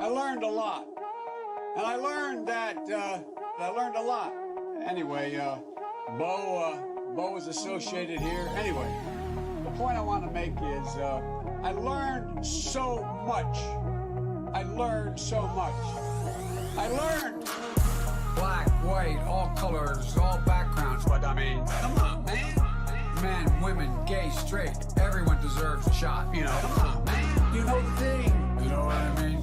learned a lot. And I learned that, I learned a lot. Anyway, Bo is associated here. Anyway, the point I want to make is, I learned so much. I learned so much. I learned. Black, white, all colors, all backgrounds, but I mean, come on, man. Men, women, gay, straight, everyone deserves a shot, you know. Come on, man. You know the thing. You know what I mean?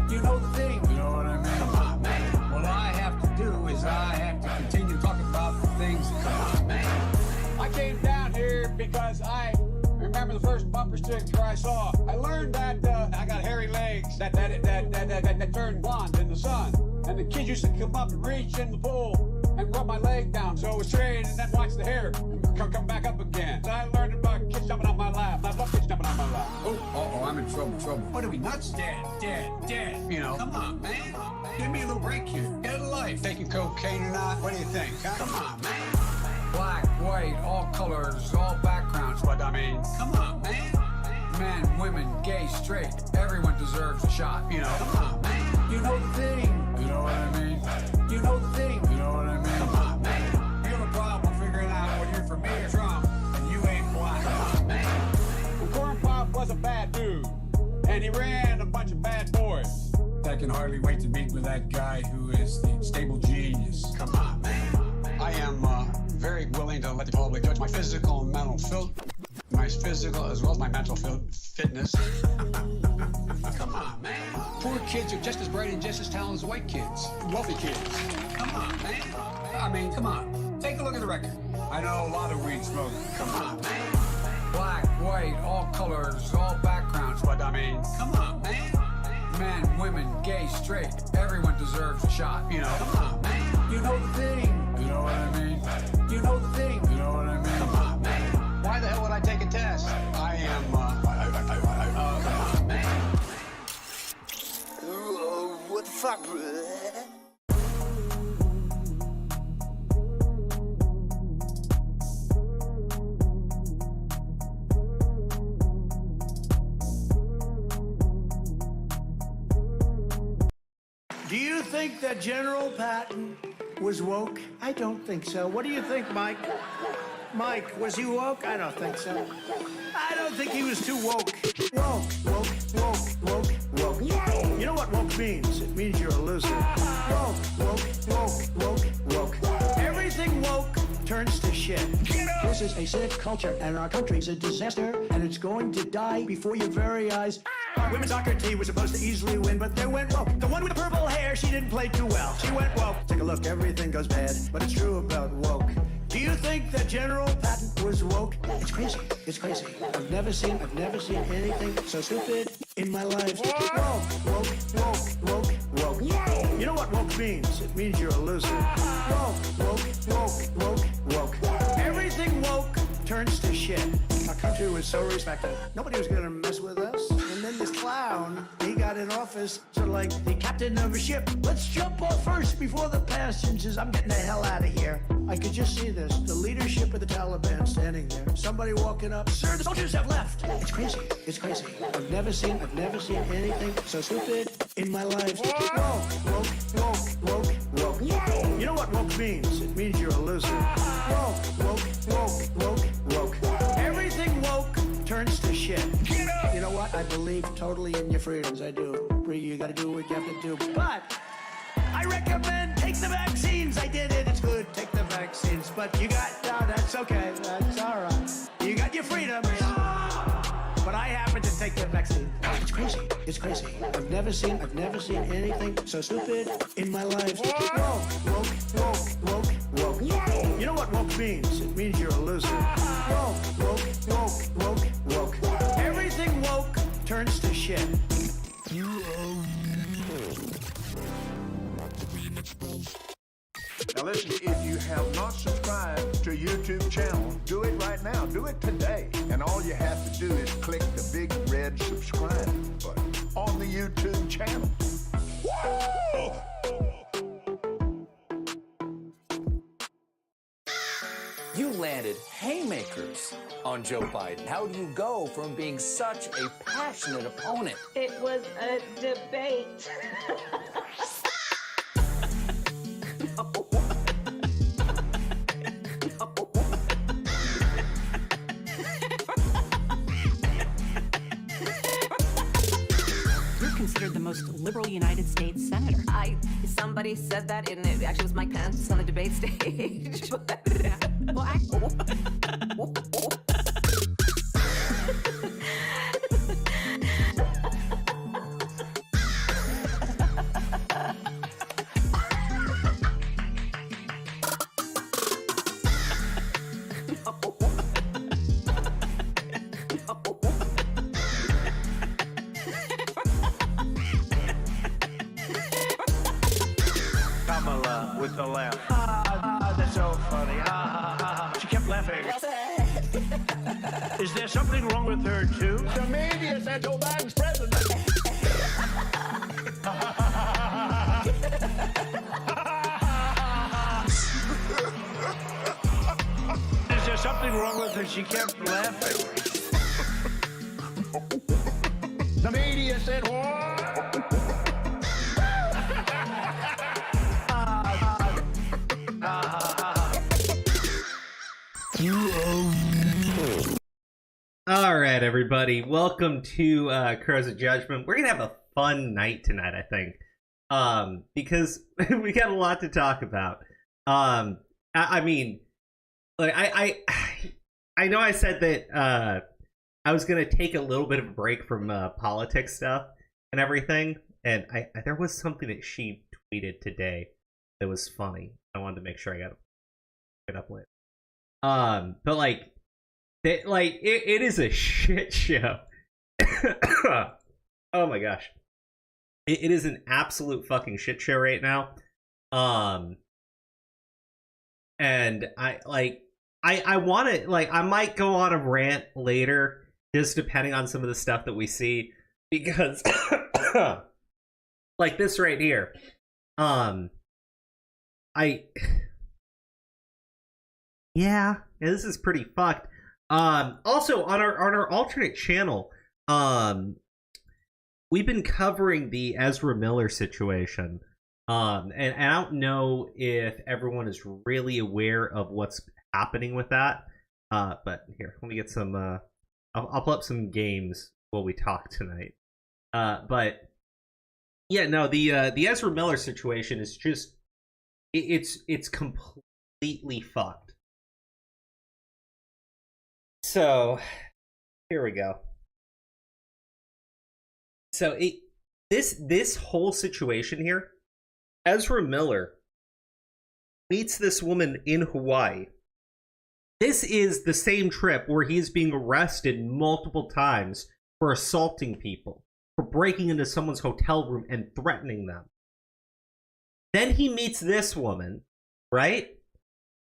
You know the thing. You know what I mean? Come on, man. What I have to do is I have to continue talking about the things that come on, man. I came down here because I remember the first bumper sticker I saw. I learned that I got hairy legs that turned blonde in the sun. And the kids used to come up and reach in the pool and rub my leg down so it was straight and then watch the hair come back up again. And I learned about kids jumping on my lap, not about kids jumping on my lap. Oh, I'm in trouble. What are we, nuts? Dead. You know, come on, man. Give me a little break here. Get a life. Taking cocaine or not? What do you think? Huh? Come on, man. Black, white, all colors, all backgrounds, but I mean, come on, man. Men, women, gay, straight, everyone deserves a shot, you know. Come on, man. You know the thing. You know what I mean? You know the thing. You know what I mean? Come on, man. You have a problem figuring out whether you're for me or Trump, and you ain't black. Come on, man. Well, Corn Pop was a bad dude, and he ran a bunch of bad boys. I can hardly wait to meet with that guy who is the stable genius. Come on, man. I am very willing to let the public judge my physical and mental my physical as well as my mental fitness. Come on, man. Poor kids are just as bright and just as talented as white kids. Wealthy kids. Come on, man. I mean, come on. Take a look at the record. I know a lot of weed smokers. Come on, man. Black, white, all colors, all backgrounds, but I mean, come on, man. Men, women, gay, straight, everyone deserves a shot, you know. Come on, man. You know the thing. You know what I mean? You know the thing. You know what I mean? Come on, man. Why the hell would I take a test? I am, come on, man. What the fuck, bruh? Do you think that General Patton was woke? I don't think so. What do you think, Mike? Mike, was he woke? I don't think so. I don't think he was too woke. Woke. You know what woke means? It means you're a loser. Woke. Everything woke turns to shit. This is a sick culture, and our country's a disaster, and it's going to die before your very eyes. Women's soccer team was supposed to easily win, but they went woke. The one with the purple hair, she didn't play too well. She went woke. Take a look, everything goes bad, but it's true about woke. Do you think that General Patton was woke? It's crazy. I've never seen anything so stupid in my life. Woke. You know what woke means? It means you're a loser. Woke. Everything woke turns to shit. Our country was so respected. Nobody was gonna mess with us. And then this clown, he got in office, sort of like the captain of a ship. Let's jump off first before the passengers. I'm getting the hell out of here. I could just see this, the leadership of the Taliban standing there. Somebody walking up, sir, the soldiers have left. It's crazy. I've never seen anything so stupid in my life. Woke. You know what woke means? It means you're a loser. Woke. Everything woke turns to shit. You know what? I believe totally in your freedoms. I do. You gotta do what you have to do. But I recommend take the vaccines. I did it. It's good. Take the vaccines. But you got, no, that's okay. That's all right. You got your freedoms. But I happen to take the vaccine. It's crazy. I've never seen anything so stupid in my life. Woke. You know what woke means? It means you're a loser. Woke. Everything woke turns to shit. Now listen, if you have not subscribed to YouTube channel, do it right now. Do it today. And all you have to do is click the big red subscribe button on the YouTube channel. Woo! You landed haymakers on on Joe Biden? How do you go from being such a passionate opponent? It was a debate. You're considered the most liberal United States senator. Somebody said that, and it actually was Mike Pence on the debate stage. Well, Kamala with the laugh. That's so funny. She kept laughing. Is there something wrong with her, too? The media said Joe Biden's president. Is there something wrong with her? She kept laughing. The media said what? All right, everybody, welcome to Crows of Judgment. We're gonna have a fun night tonight, I think, because we got a lot to talk about. I mean, like I know I said that I was gonna take a little bit of a break from politics stuff and everything, and there was something that she tweeted today that was funny. I wanted to make sure I got it up later. But like. It is a shit show. Oh my gosh. It is an absolute fucking shit show right now. And I want to, like, I might go on a rant later, just depending on some of the stuff that we see, because like this right here. Yeah, this is pretty fucked. Also on our alternate channel, we've been covering the Ezra Miller situation. And I don't know if everyone is really aware of what's happening with that. But here, let me get some I'll pull up some games while we talk tonight. But yeah, no, the Ezra Miller situation is just it's completely fucked. So, here we go. So, this whole situation here, Ezra Miller meets this woman in Hawaii. This is the same trip where he is being arrested multiple times for assaulting people, for breaking into someone's hotel room and threatening them. Then he meets this woman, right?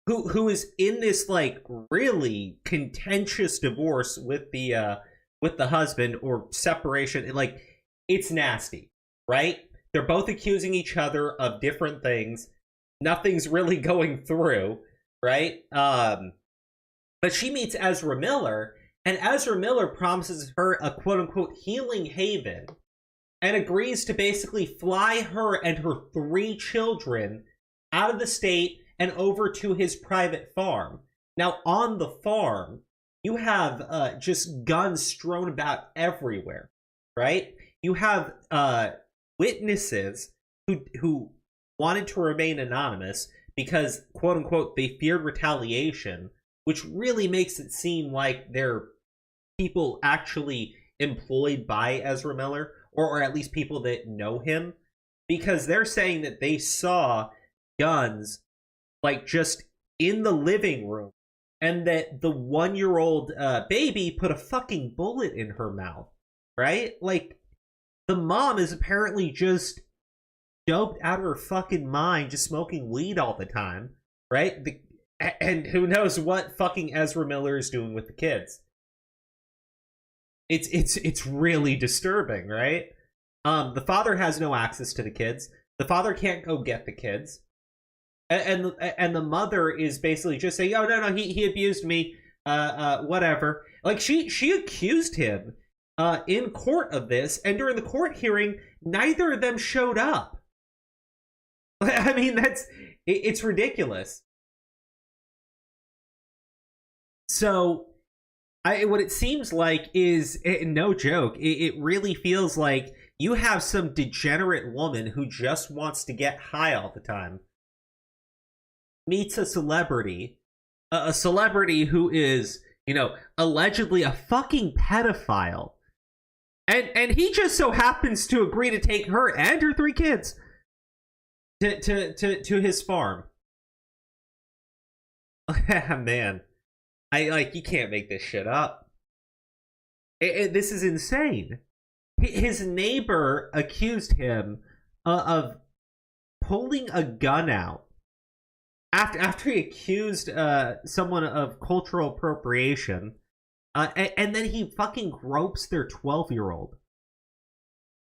Who is in this like really contentious divorce with the husband, or separation. Like, it's nasty, right? They're both accusing each other of different things. Nothing's really going through, right? But she meets Ezra Miller, and Ezra Miller promises her a quote-unquote healing haven and agrees to basically fly her and her 3 children out of the state and over to his private farm. Now, on the farm, you have just guns strewn about everywhere, right? You have witnesses who wanted to remain anonymous because, quote-unquote, they feared retaliation, which really makes it seem like they're people actually employed by Ezra Miller, or at least people that know him, because they're saying that they saw guns like just in the living room, and that the 1-year-old baby put a fucking bullet in her mouth, right? Like, the mom is apparently just doped out of her fucking mind, just smoking weed all the time, right? And who knows what fucking Ezra Miller is doing with the kids. It's really disturbing, right? The father has no access to the kids. The father can't go get the kids. And the mother is basically just saying, oh, no, he abused me. whatever. Like, she accused him in court of this, and during the court hearing, neither of them showed up. I mean, it's ridiculous. So, what it seems like is, no joke, it really feels like you have some degenerate woman who just wants to get high all the time, meets a celebrity who is, you know, allegedly a fucking pedophile, and he just so happens to agree to take her and her 3 kids to his farm. Man, you can't make this shit up. This is insane. His neighbor accused him of pulling a gun out after he accused someone of cultural appropriation, and then he fucking gropes their 12-year-old.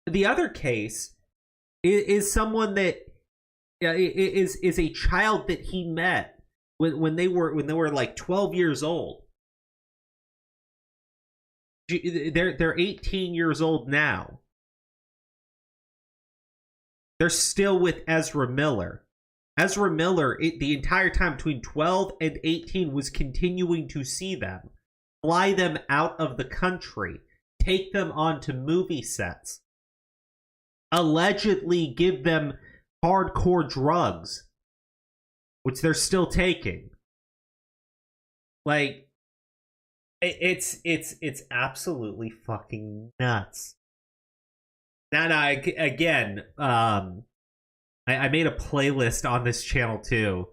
The other case is someone that is a child that he met when they were like 12 years old. They're 18 years old now. They're still with Ezra Miller. Ezra Miller, the entire time between 12 and 18, was continuing to see them, fly them out of the country, take them onto movie sets, allegedly give them hardcore drugs, which they're still taking. Like, it's absolutely fucking nuts. Now, again, I made a playlist on this channel too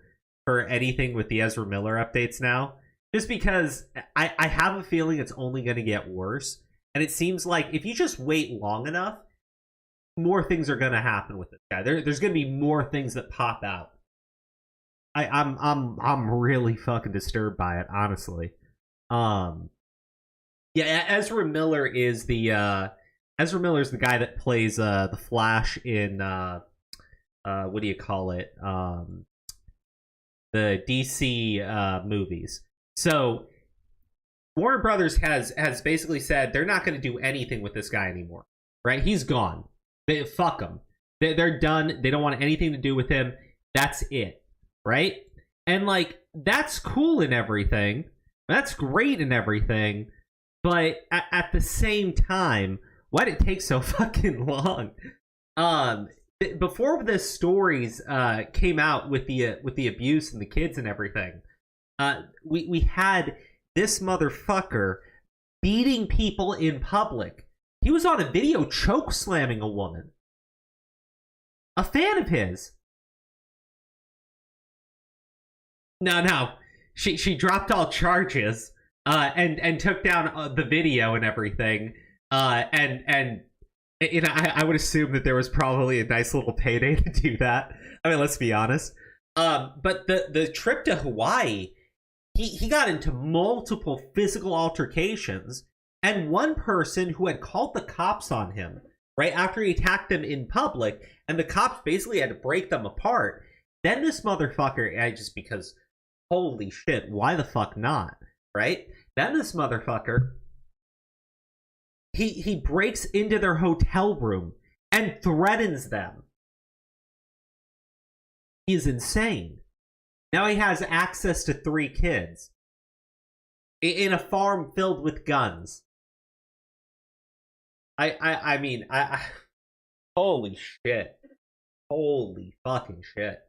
for anything with the Ezra Miller updates now, just because I have a feeling it's only going to get worse, and it seems like if you just wait long enough, more things are going to happen with this guy. There's going to be more things that pop out. I'm really fucking disturbed by it, honestly. Yeah, Ezra Miller is the guy that plays the Flash in what do you call it? The DC movies. So Warner Brothers has basically said they're not going to do anything with this guy anymore. Right? He's gone. Fuck him. They're done. They don't want anything to do with him. That's it. Right? And like, that's cool and everything. That's great and everything. But at the same time, why did it take so fucking long? Before the stories came out with the abuse and the kids and everything, we had this motherfucker beating people in public. He was on a video choke slamming a woman. A fan of his. No. She dropped all charges and took down the video and everything. And you know, I would assume that there was probably a nice little payday to do that. I mean, let's be honest. But the trip to Hawaii, he got into multiple physical altercations, and one person who had called the cops on him right after he attacked them in public, and the cops basically had to break them apart. Then this motherfucker, just because, holy shit, why the fuck not, right? Then this motherfucker, he breaks into their hotel room and threatens them. He's insane. Now he has access to 3 kids in a farm filled with guns. I mean, holy shit. Holy fucking shit.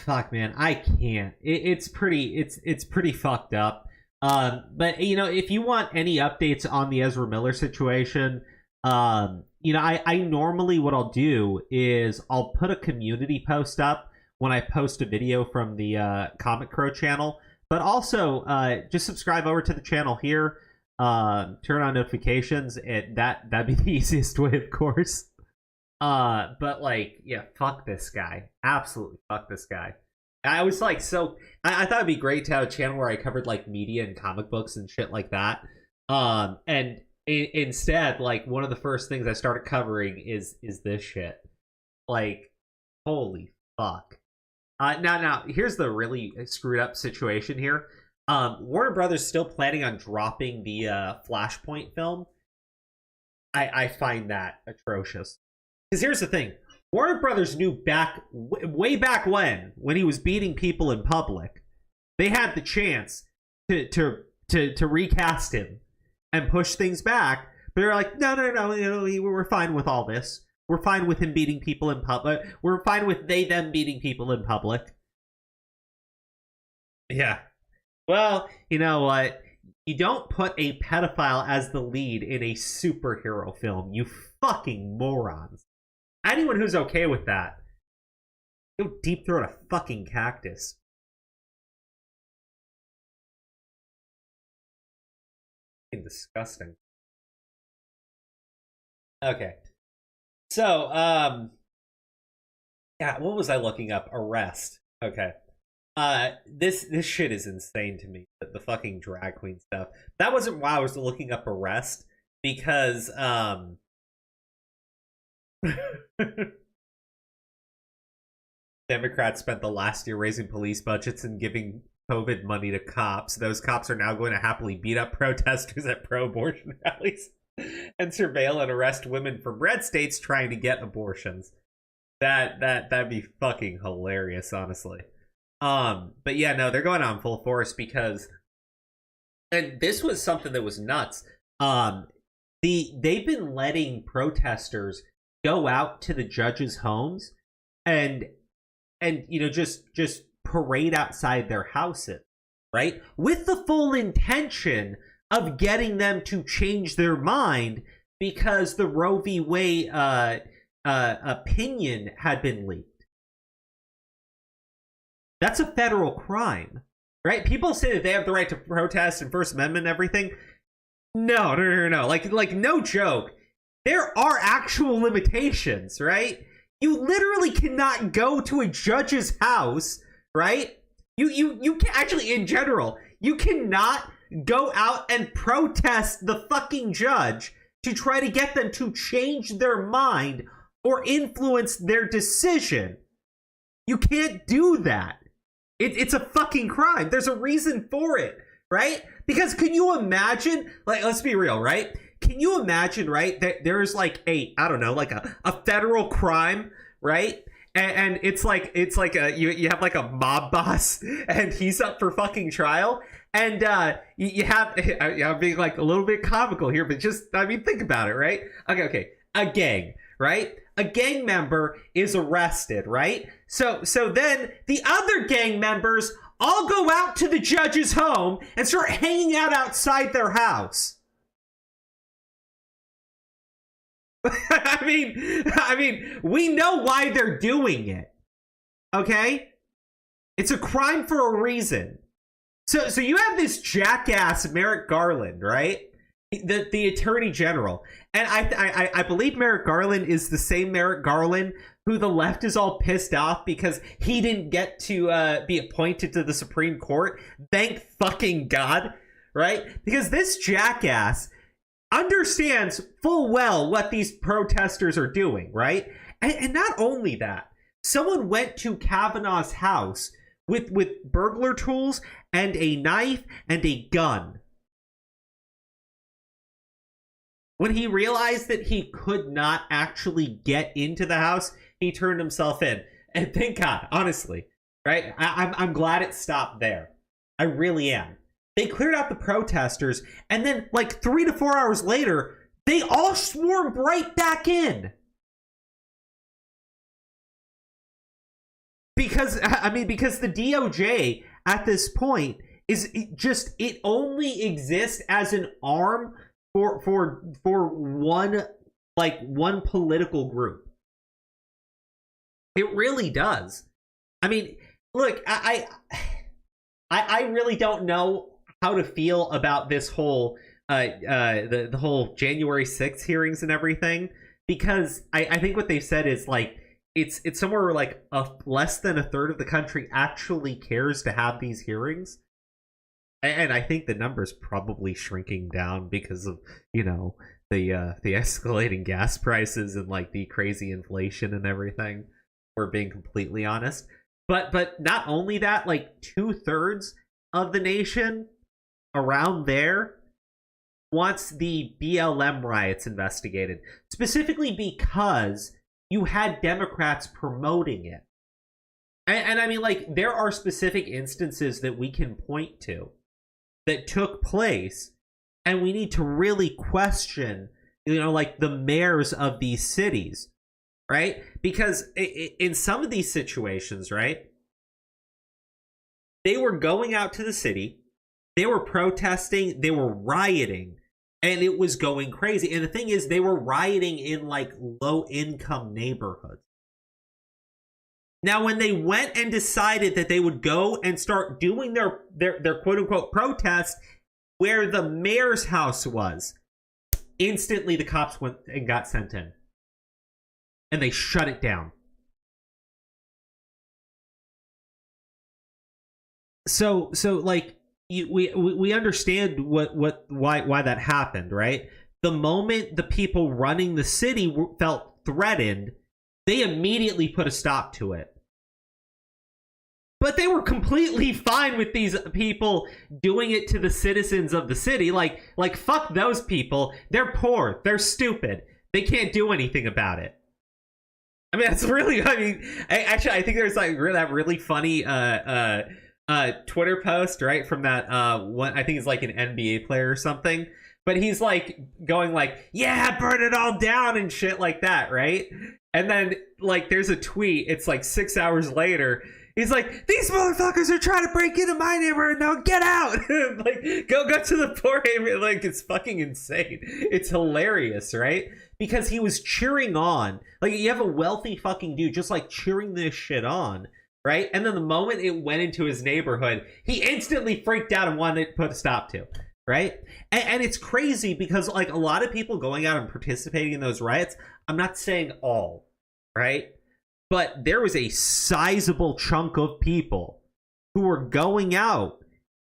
Fuck, man, I can't. It's pretty fucked up. But you know, if you want any updates on the Ezra Miller situation, you know, I normally, what I'll do is I'll put a community post up when I post a video from the Comic Crow channel. But also, just subscribe over to the channel here. Turn on notifications. That'd be the easiest way, of course. But like, yeah, fuck this guy. Absolutely fuck this guy. I was like, I thought it'd be great to have a channel where I covered like media and comic books and shit like that. And instead, like, one of the first things I started covering is this shit. Like, holy fuck. Now, here's the really screwed up situation here. Warner Brothers still planning on dropping the Flashpoint film. I find that atrocious. Because here's the thing. Warner Brothers knew way back when he was beating people in public, they had the chance to recast him and push things back. But they're like, no, we're fine with all this. We're fine with him beating people in public. We're fine with them beating people in public. Yeah. Well, you know what? You don't put a pedophile as the lead in a superhero film, you fucking morons. Anyone who's okay with that, go deep throat a fucking cactus. Fucking disgusting. Okay. So, yeah, what was I looking up? Arrest. Okay. This shit is insane to me. The fucking drag queen stuff. That wasn't why I was looking up Arrest, because Democrats spent the last year raising police budgets and giving COVID money to cops. Those cops are now going to happily beat up protesters at pro-abortion rallies and surveil and arrest women from red states trying to get abortions. That'd be fucking hilarious, honestly. But yeah, no, they're going on full force because, and this was something that was nuts. They've been letting protesters go out to the judges' homes and you know, just parade outside their houses, right? With the full intention of getting them to change their mind because the Roe v. Wade opinion had been leaked. That's a federal crime, right? People say that they have the right to protest and First Amendment and everything. No. Like no joke. There are actual limitations, right? You literally cannot go to a judge's house, right? You can actually, in general, you cannot go out and protest the fucking judge to try to get them to change their mind or influence their decision. You can't do that. It's a fucking crime. There's a reason for it, right? Because can you imagine, like, let's be real, right? Can you imagine, right, that there's like a federal crime, right? And it's like you have like a mob boss and he's up for fucking trial. And you have, I'm being like a little bit comical here, but just, I mean, think about it, right? Okay. A gang, right? A gang member is arrested, right? So then the other gang members all go out to the judge's home and start hanging out outside their house. I mean, we know why they're doing it. Okay? It's a crime for a reason. So you have this jackass Merrick Garland, right? The Attorney General. And I believe Merrick Garland is the same Merrick Garland who the left is all pissed off because he didn't get to be appointed to the Supreme Court. Thank fucking God, right? Because this jackass understands full well what these protesters are doing, right? And not only that, someone went to Kavanaugh's house with burglar tools and a knife and a gun. When he realized that he could not actually get into the house, he turned himself in. And thank God, honestly, right? I'm glad it stopped there. I really am. They cleared out the protesters, and then like 3 to 4 hours later, they all swarmed right back in. Because the DOJ at this point is it only exists as an arm for one political group. It really does. I mean, look, I really don't know how to feel about this whole the whole January 6th hearings and everything, because I think what they've said is like it's somewhere where like less than a third of the country actually cares to have these hearings. And I think the number's probably shrinking down because of, you know, the escalating gas prices and like the crazy inflation and everything. We're being completely honest. But not only that, like 2/3 of the nation around there wants the BLM riots investigated, specifically because you had Democrats promoting it. And I mean, like, there are specific instances that we can point to that took place, and we need to really question, you know, like, the mayors of these cities, right? Because in some of these situations, right, they were going out to the city, they were protesting, they were rioting, and it was going crazy. And the thing is, they were rioting in, like, low-income neighborhoods. Now, when they went and decided that they would go and start doing their quote-unquote protest where the mayor's house was, instantly the cops went and got sent in. And they shut it down. So like, we understand why that happened, right? The moment the people running the city felt threatened, they immediately put a stop to it. But they were completely fine with these people doing it to the citizens of the city. Like fuck those people. They're poor. They're stupid. They can't do anything about it. I mean, that's really, I mean, I think there's like that really funny Twitter post, right, from that one, I think it's like an NBA player or something, but he's like going like, yeah, burn it all down and shit like that, right? And then like there's a tweet, it's like 6 hours later, he's like, these motherfuckers are trying to break into my neighborhood now, get out. Like, go to the poor neighborhood. Like, it's fucking insane. It's hilarious, right? Because he was cheering on, like, you have a wealthy fucking dude just like cheering this shit on, right? And then the moment it went into his neighborhood, he instantly freaked out and wanted to put a stop to, right? And it's crazy because, like, a lot of people going out and participating in those riots, I'm not saying all, right? But there was a sizable chunk of people who were going out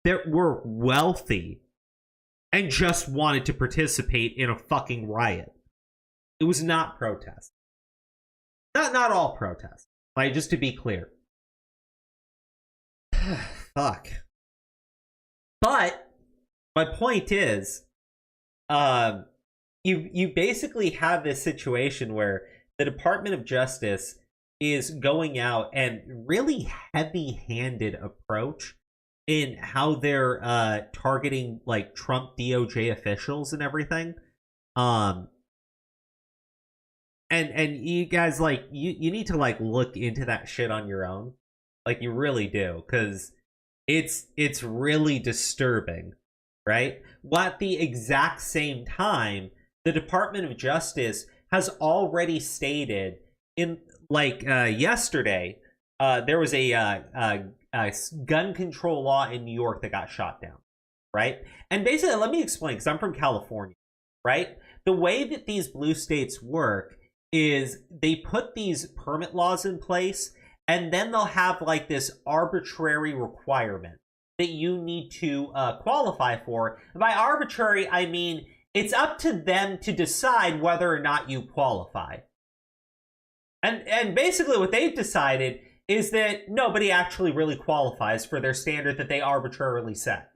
that were wealthy and just wanted to participate in a fucking riot. It was not protest. Not all protest. Like, just to be clear. Fuck. But my point is, you basically have this situation where the Department of Justice is going out and really heavy-handed approach in how they're targeting like Trump DOJ officials and everything. And you guys, like, you need to like look into that shit on your own. Like, you really do, because it's really disturbing, right? While at the exact same time, the Department of Justice has already stated in like yesterday, there was a gun control law in New York that got shot down, right? And basically, let me explain, because I'm from California, right? The way that these blue states work is they put these permit laws in place, and then they'll have like this arbitrary requirement that you need to qualify for. And by arbitrary, I mean it's up to them to decide whether or not you qualify. And basically what they've decided is that nobody actually really qualifies for their standard that they arbitrarily set.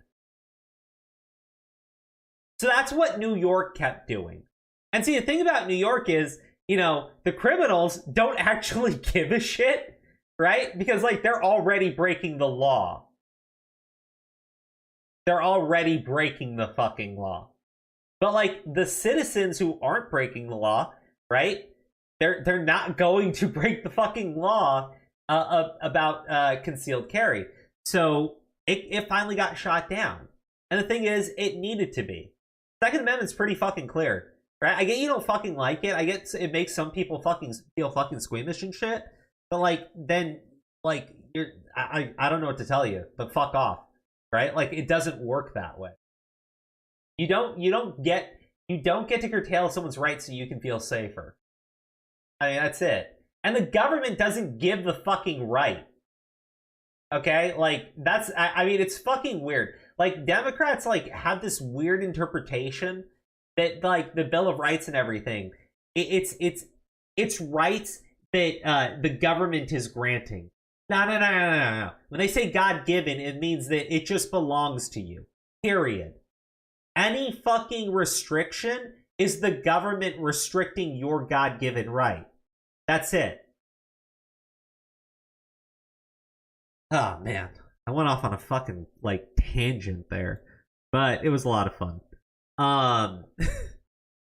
So that's what New York kept doing. And see, the thing about New York is, you know, the criminals don't actually give a shit, right? Because, like, they're already breaking the law. They're already breaking the fucking law. But, like, the citizens who aren't breaking the law, right? They're not going to break the fucking law about concealed carry. So it finally got shot down. And the thing is, it needed to be. Second Amendment's pretty fucking clear, right? I get you don't fucking like it. I get it makes some people fucking feel fucking squeamish and shit. But, like, then, like, I don't know what to tell you, but fuck off, right? Like, it doesn't work that way. You don't get to curtail someone's rights so you can feel safer. I mean, that's it. And the government doesn't give the fucking right. Okay? Like, that's, I mean, it's fucking weird. Like, Democrats, like, have this weird interpretation that, like, the Bill of Rights and everything, it's rights that the government is granting. No. When they say God-given, it means that it just belongs to you. Period. Any fucking restriction is the government restricting your God-given right. That's it. Oh, man. I went off on a fucking, like, tangent there. But it was a lot of fun.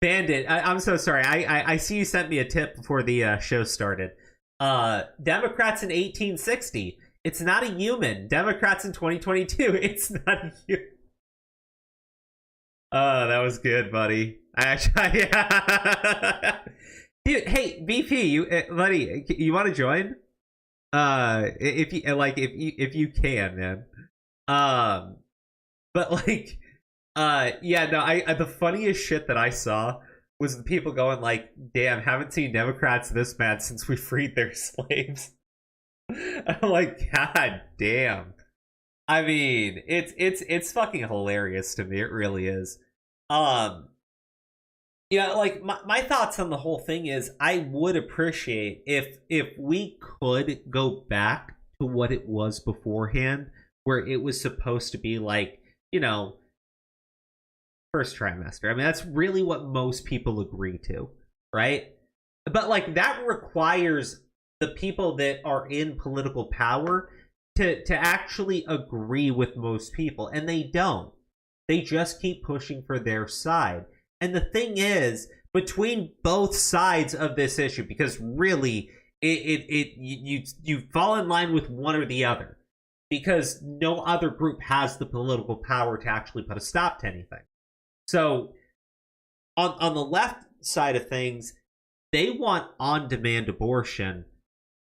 Bandit, I'm so sorry. I see you sent me a tip before the show started. Democrats in 1860. It's not a human. Democrats in 2022. It's not a human. Oh, that was good, buddy. Yeah. Dude, hey, BP, you, buddy, you want to join? If you like, if you can, man. But like, yeah, no, the funniest shit that I saw was the people going like, damn, haven't seen Democrats this mad since we freed their slaves. I'm like, god damn. I mean, it's fucking hilarious to me. It really is. Yeah, like my thoughts on the whole thing is I would appreciate if we could go back to what it was beforehand, where it was supposed to be like, you know, first trimester. I mean, that's really what most people agree to, right? But like that requires the people that are in political power to actually agree with most people, and they don't. They just keep pushing for their side. And the thing is, between both sides of this issue, because really you fall in line with one or the other, because no other group has the political power to actually put a stop to anything. So on the left side of things, they want on-demand abortion,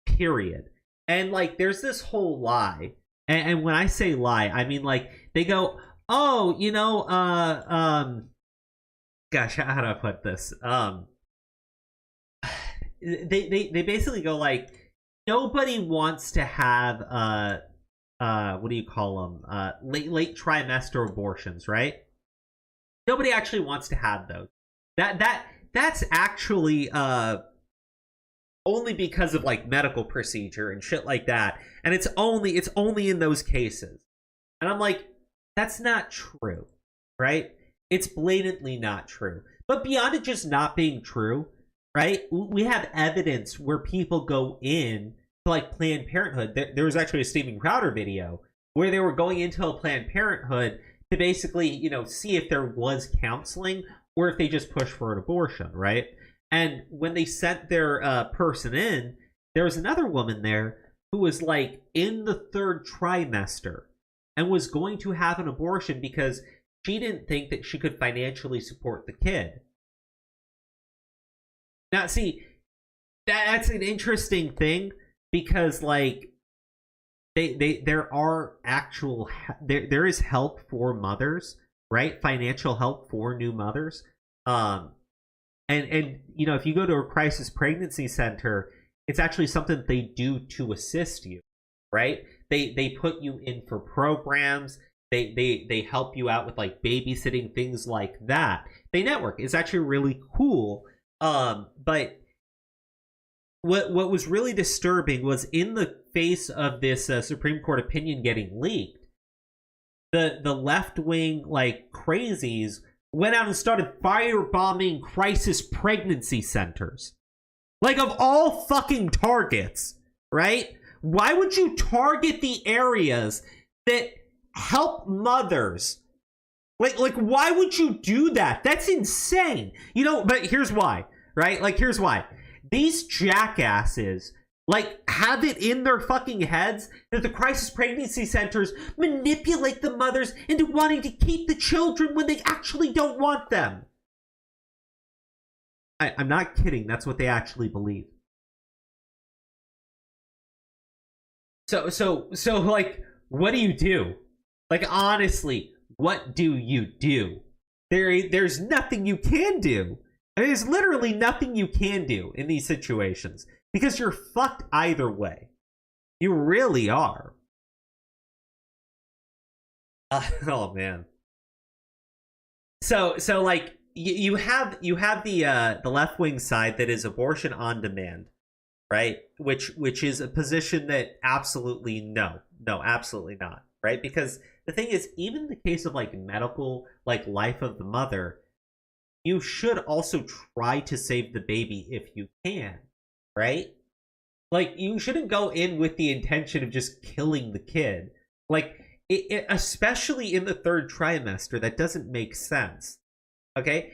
period. And like there's this whole lie, and when I say lie, I mean like they go, oh, you know, gosh, how do I put this? They basically go like, nobody wants to have what do you call them? Late trimester abortions, right? Nobody actually wants to have those. That's actually only because of like medical procedure and shit like that, and it's only in those cases. And I'm like, that's not true, right? It's blatantly not true. But beyond it just not being true, right? We have evidence where people go in to like Planned Parenthood. There was actually a Steven Crowder video where they were going into a Planned Parenthood to basically, you know, see if there was counseling or if they just push for an abortion, right? And when they sent their person in, there was another woman there who was like in the 3rd trimester and was going to have an abortion because she didn't think that she could financially support the kid. Now, see, that's an interesting thing because, like, there is help for mothers, right? Financial help for new mothers. And you know, if you go to a crisis pregnancy center, it's actually something that they do to assist you, right? They put you in for programs. They help you out with like babysitting, things like that. They network. It's actually really cool. But what was really disturbing was in the face of this Supreme Court opinion getting leaked, the left wing like crazies went out and started firebombing crisis pregnancy centers. Like, of all fucking targets, right? Why would you target the areas that help mothers? Like why would you do that? That's insane. You know, but here's why, right? Like, here's why. These jackasses, like, have it in their fucking heads that the crisis pregnancy centers manipulate the mothers into wanting to keep the children when they actually don't want them. I'm not kidding. That's what they actually believe. So, like, what do you do? Like, honestly, what do you do? There's nothing you can do. I mean, there's literally nothing you can do in these situations because you're fucked either way. You really are. Oh man. So like you have the left wing side that is abortion on demand, right? Which is a position that absolutely no, absolutely not, right? Because the thing is, even in the case of like medical, like life of the mother, you should also try to save the baby if you can, right? Like, you shouldn't go in with the intention of just killing the kid. Like, especially in the third trimester, that doesn't make sense. Okay,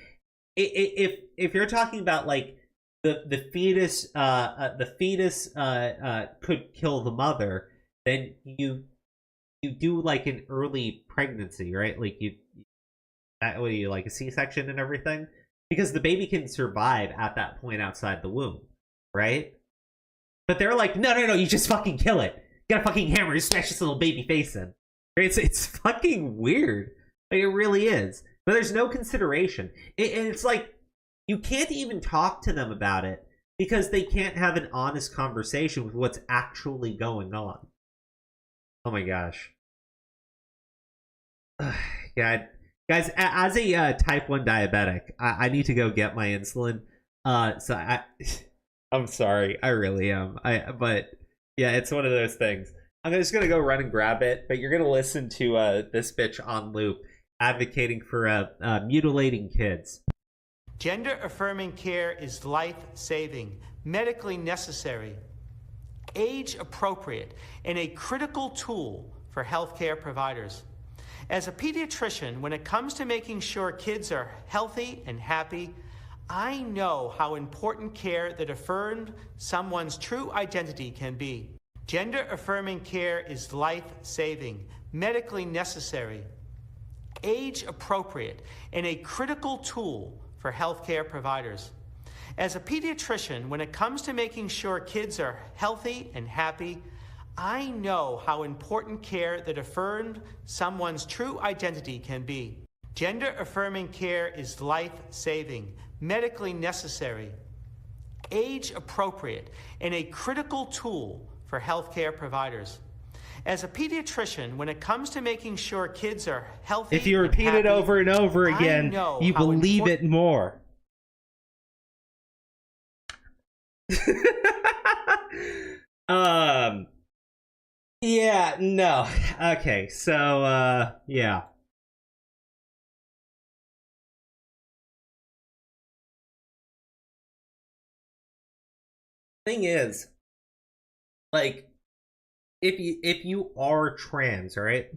if you're talking about like the fetus could kill the mother, then you do like an early pregnancy, right? Like what do you like, a C-section and everything, because the baby can survive at that point outside the womb, right? But they're like, no, you just fucking kill it. You got a fucking hammer, you smash this little baby face in. It's fucking weird. Like, it really is. But there's no consideration. And it's like, you can't even talk to them about it because they can't have an honest conversation with what's actually going on. Oh my gosh. God. Guys, as a type 1 diabetic, I need to go get my insulin. So I'm sorry. I really am. But yeah, it's one of those things. I'm just going to go run and grab it, but you're going to listen to this bitch on loop advocating for mutilating kids. Gender-affirming care is life-saving, medically necessary, age-appropriate, and a critical tool for healthcare providers. As a pediatrician, when it comes to making sure kids are healthy and happy, I know how important care that affirmed someone's true identity can be. Gender-affirming care is life-saving, medically necessary, age-appropriate, and a critical tool for healthcare providers. As a pediatrician, when it comes to making sure kids are healthy and happy, I know how important care that affirmed someone's true identity can be. Gender-affirming care is life-saving, medically necessary, age-appropriate, and a critical tool for healthcare providers. As a pediatrician, when it comes to making sure kids are healthy, if you repeat it over and over again, you believe it more. Yeah, no. Okay, so yeah. Thing is, like, if you are trans, right?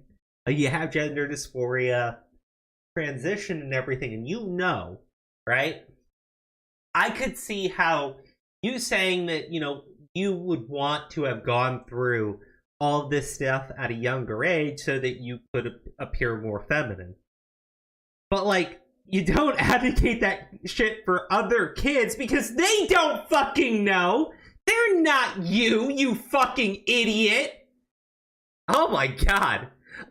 Like, you have gender dysphoria, transition and everything, and you know, right? I could see how you saying that, you know, you would want to have gone through all this stuff at a younger age so that you could appear more feminine. But, like, you don't advocate that shit for other kids because they don't fucking know. They're not you, you fucking idiot. Oh my god.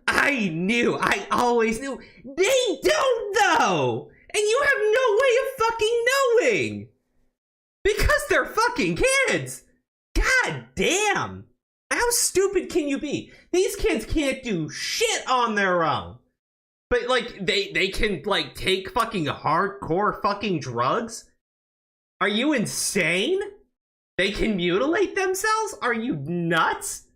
I always knew. They don't though. And you have no way of fucking knowing. Because they're fucking kids. God damn. How stupid can you be? These kids can't do shit on their own. But, like, they can, like, take fucking hardcore fucking drugs? Are you insane? They can mutilate themselves? Are you nuts?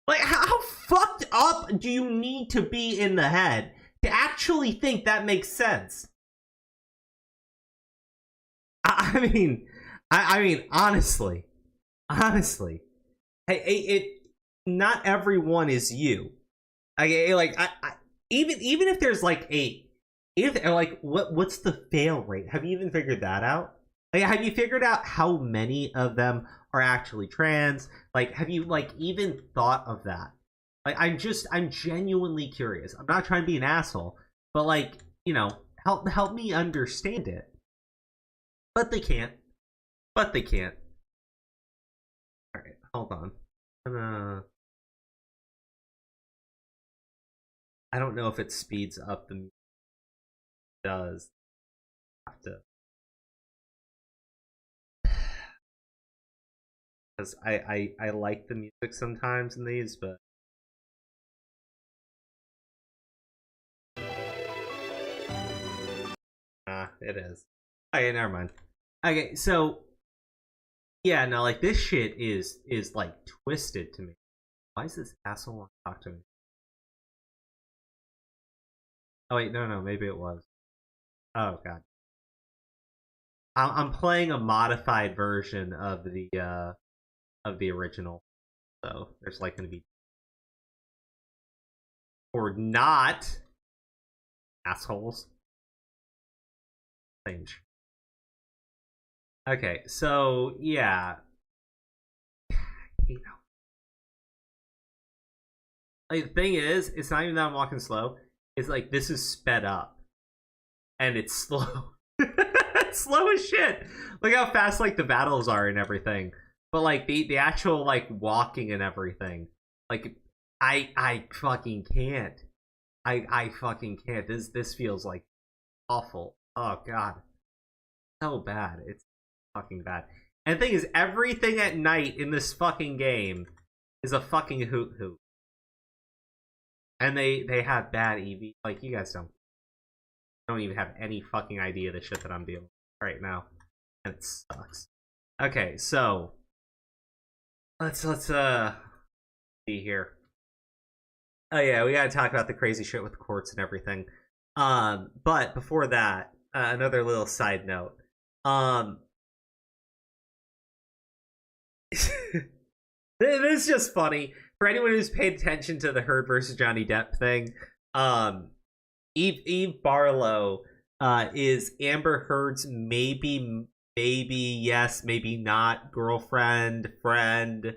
Like, how fucked up do you need to be in the head to actually think that makes sense? I mean, honestly, not everyone is you. Even if there's like what's the fail rate? Have you even figured that out? Like, have you figured out how many of them are actually trans? Like, have you like even thought of that? Like, I'm genuinely curious. I'm not trying to be an asshole, but like, you know, help me understand it. But they can't. All right, hold on. I don't know if it speeds up the music. It does. Have to. Because I like the music sometimes in these, but it is. Okay, never mind. Okay, so Yeah, no, like, this shit is like twisted to me. Why is this asshole want to talk to me? Oh wait, no, maybe it was. Oh god. I'm playing a modified version of the original. So there's like gonna be or not assholes. Change. Okay, so yeah. Like, the thing is, it's not even that I'm walking slow. It's like this is sped up. And it's slow. It's slow as shit. Look how fast like the battles are and everything. But like the actual like walking and everything. Like I fucking can't. I fucking can't. This feels like awful. Oh god. So bad. It's fucking bad. And the thing is, everything at night in this fucking game is a fucking hoot. And they have bad EV. Like, you guys don't even have any fucking idea the shit that I'm dealing with right now. And it sucks. Okay, so let's see here. Oh yeah, we gotta talk about the crazy shit with the courts and everything. But before that, another little side note. This is just funny. For anyone who's paid attention to the Heard versus Johnny Depp thing, Eve Barlow is Amber Heard's maybe yes, maybe not girlfriend, friend,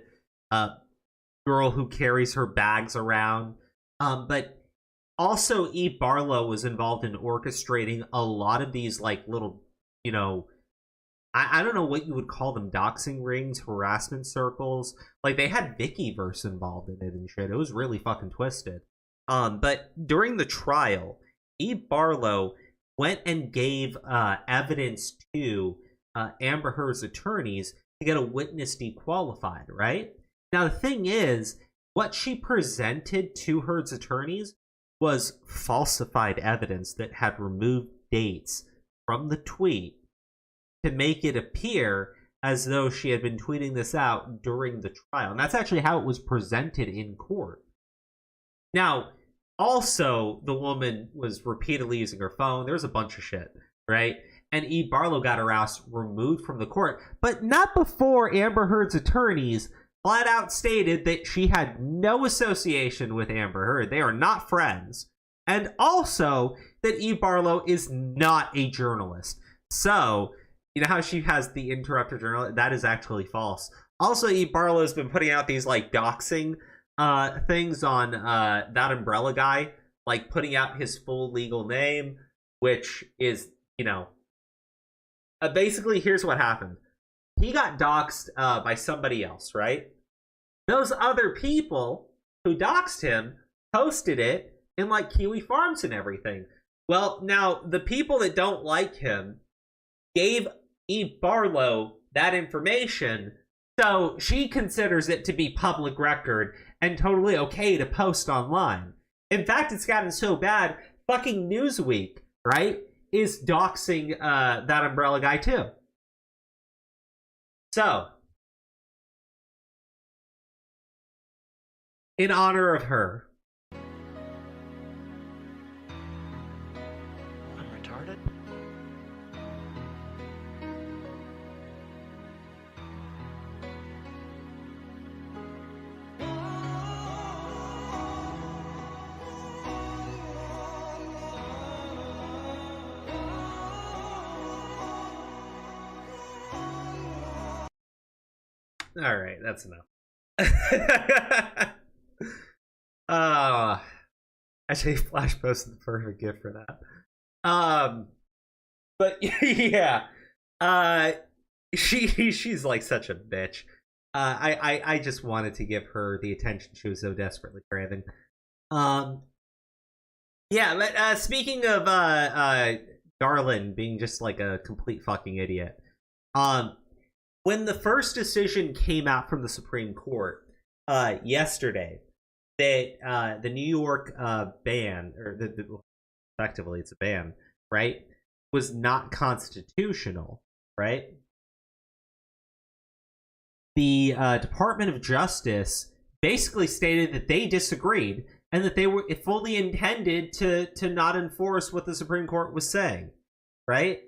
girl who carries her bags around. But also Eve Barlow was involved in orchestrating a lot of these like little, you know, I don't know what you would call them, doxing rings, harassment circles. Like, they had Vickyverse involved in it and shit. It was really fucking twisted. But during the trial, Eve Barlow went and gave evidence to Amber Heard's attorneys to get a witness dequalified, right? Now, the thing is, what she presented to Heard's attorneys was falsified evidence that had removed dates from the tweet to make it appear as though she had been tweeting this out during the trial. And that's actually how it was presented in court. Now, also, the woman was repeatedly using her phone. There was a bunch of shit, right? And Eve Barlow got her ass removed from the court, but not before Amber Heard's attorneys flat out stated that she had no association with Amber Heard. They are not friends. And also that Eve Barlow is not a journalist. So, you know how she has the interrupter journal? That is actually false. Also, Eve Barlow has been putting out these like doxing things on that umbrella guy, like putting out his full legal name, which is, you know, basically here's what happened. He got doxed by somebody else, right? Those other people who doxed him posted it in like Kiwi Farms and everything. Well, now the people that don't like him gave Eve Barlow that information, so she considers it to be public record and totally okay to post online. In fact, it's gotten so bad, fucking Newsweek, right, is doxing that umbrella guy too. So, in honor of her, I'm retarded. all right, that's enough. Actually, Flash posted the perfect gift for that. But yeah, she's like such a bitch. I just wanted to give her the attention she was so desperately craving. Yeah, but speaking of Garland being just like a complete fucking idiot, when the first decision came out from the Supreme Court yesterday that the New York ban, or effectively it's a ban, right, was not constitutional, right? the Department of Justice basically stated that they disagreed and that they were fully intended to not enforce what the Supreme Court was saying, right?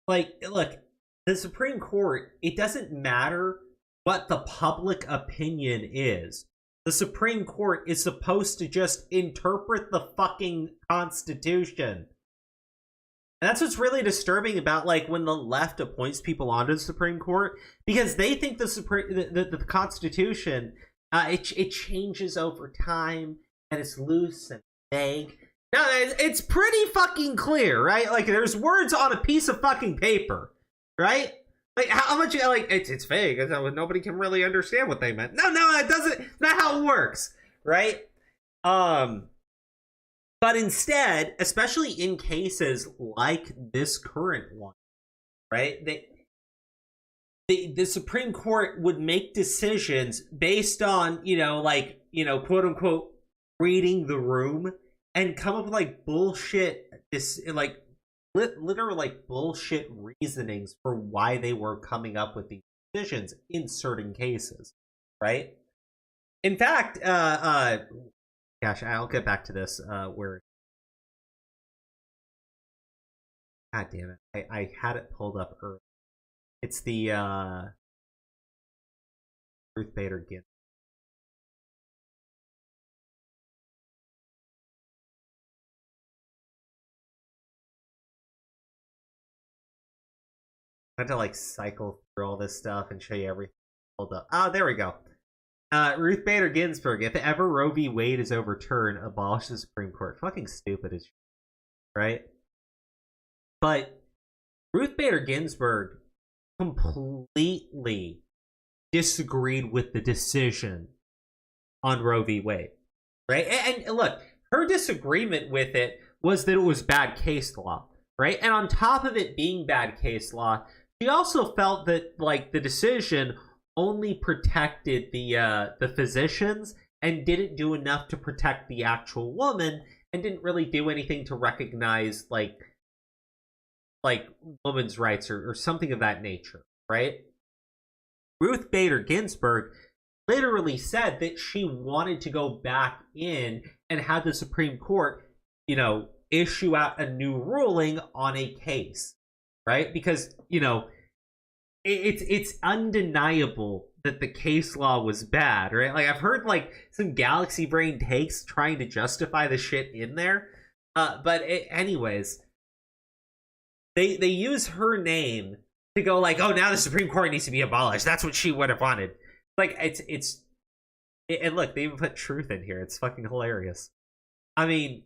Like, look, the Supreme Court, it doesn't matter what the public opinion is. The Supreme Court is supposed to just interpret the fucking Constitution. And that's what's really disturbing about, like, when the left appoints people onto the Supreme Court, because they think the Constitution, it changes over time, and it's loose and vague. No, it's pretty fucking clear, right? Like, there's words on a piece of fucking paper, right? Like, how much, like, it's vague. Nobody can really understand what they meant. No, it doesn't. It's not how it works, right? But instead, especially in cases like this current one, right? The Supreme Court would make decisions based on, quote unquote, reading the room and come up with, like, bullshit, literal, like, bullshit reasonings for why they were coming up with these decisions in certain cases, right? In fact, gosh, I'll get back to this, where... God damn it, I had it pulled up earlier. It's the, Ruth Bader Ginsburg. I had to, like, cycle through all this stuff and show you everything. Hold up. Oh, there we go. Ruth Bader Ginsburg. If ever Roe v. Wade is overturned, abolish the Supreme Court. Fucking stupid as shit, right? But Ruth Bader Ginsburg completely disagreed with the decision on Roe v. Wade, right? And look, her disagreement with it was that it was bad case law, right? And on top of it being bad case law, she also felt that, like, the decision only protected the physicians and didn't do enough to protect the actual woman, and didn't really do anything to recognize like women's rights or something of that nature, right? Ruth Bader Ginsburg literally said that she wanted to go back in and have the Supreme Court, issue out a new ruling on a case, right? Because, it's undeniable that the case law was bad, right? Like, I've heard, like, some galaxy brain takes trying to justify the shit in there. Anyways, they use her name to go like, oh, now the Supreme Court needs to be abolished. That's what she would have wanted. Like, and look, they even put truth in here. It's fucking hilarious. I mean,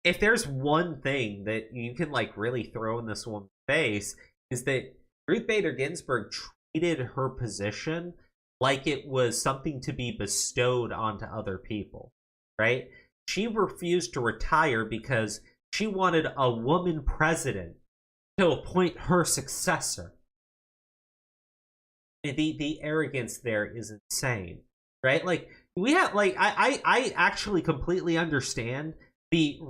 if there's one thing that you can, like, really throw in this woman's face, is that Ruth Bader Ginsburg treated her position like it was something to be bestowed onto other people, right? She refused to retire because she wanted a woman president to appoint her successor. The arrogance there is insane, right? Like, we have, like, I actually completely understand the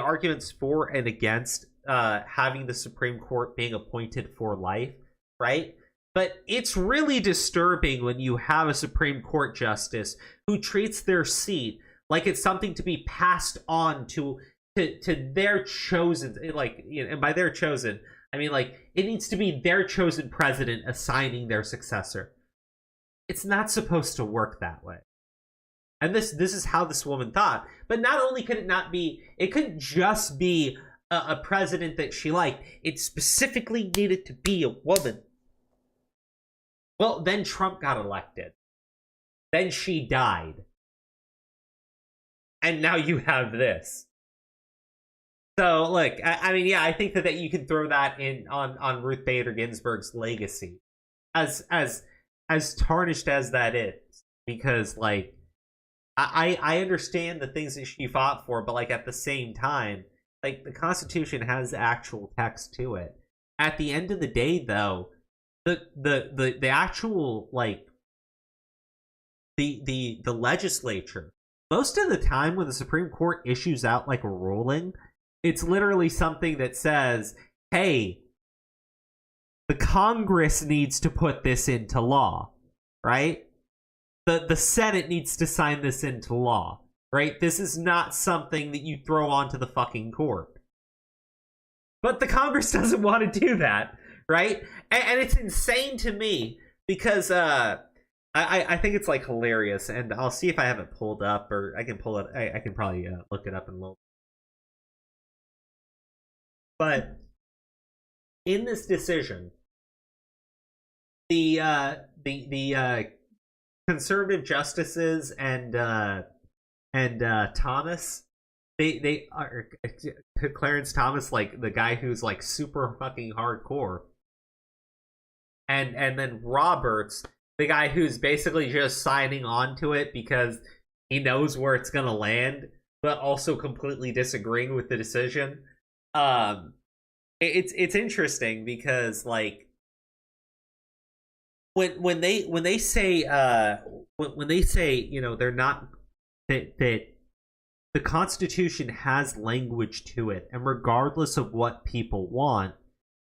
arguments for and against having the Supreme Court being appointed for life, right? But it's really disturbing when you have a Supreme Court justice who treats their seat like it's something to be passed on to their chosen, like, and by their chosen, I mean, like, it needs to be their chosen president assigning their successor. It's not supposed to work that way. And this is how this woman thought. But not only could it not be, it couldn't just be a president that she liked. It specifically needed to be a woman. Well, then Trump got elected. Then she died. And now you have this. So, look, I mean, yeah, I think that you can throw that in on Ruth Bader Ginsburg's legacy. As tarnished as that is. Because, like, I understand the things that she fought for, but, like, at the same time, like, the Constitution has actual text to it. At the end of the day, though, the actual, like, the legislature, most of the time when the Supreme Court issues out, like, a ruling, it's literally something that says, hey, The Congress needs to put this into law, right? The Senate needs to sign this into law, right? This is not something that you throw onto the fucking court. But the Congress doesn't want to do that, right? And it's insane to me because I think it's like hilarious, and I'll see if I have it pulled up, or I can pull it. I can probably look it up in a little. But in this decision, the conservative justices and Thomas, they are Clarence Thomas, like the guy who's like super fucking hardcore, and then Roberts, the guy who's basically just signing on to it because he knows where it's gonna land, but also completely disagreeing with the decision. It's interesting because like when they say you know they're not that the Constitution has language to it, and regardless of what people want,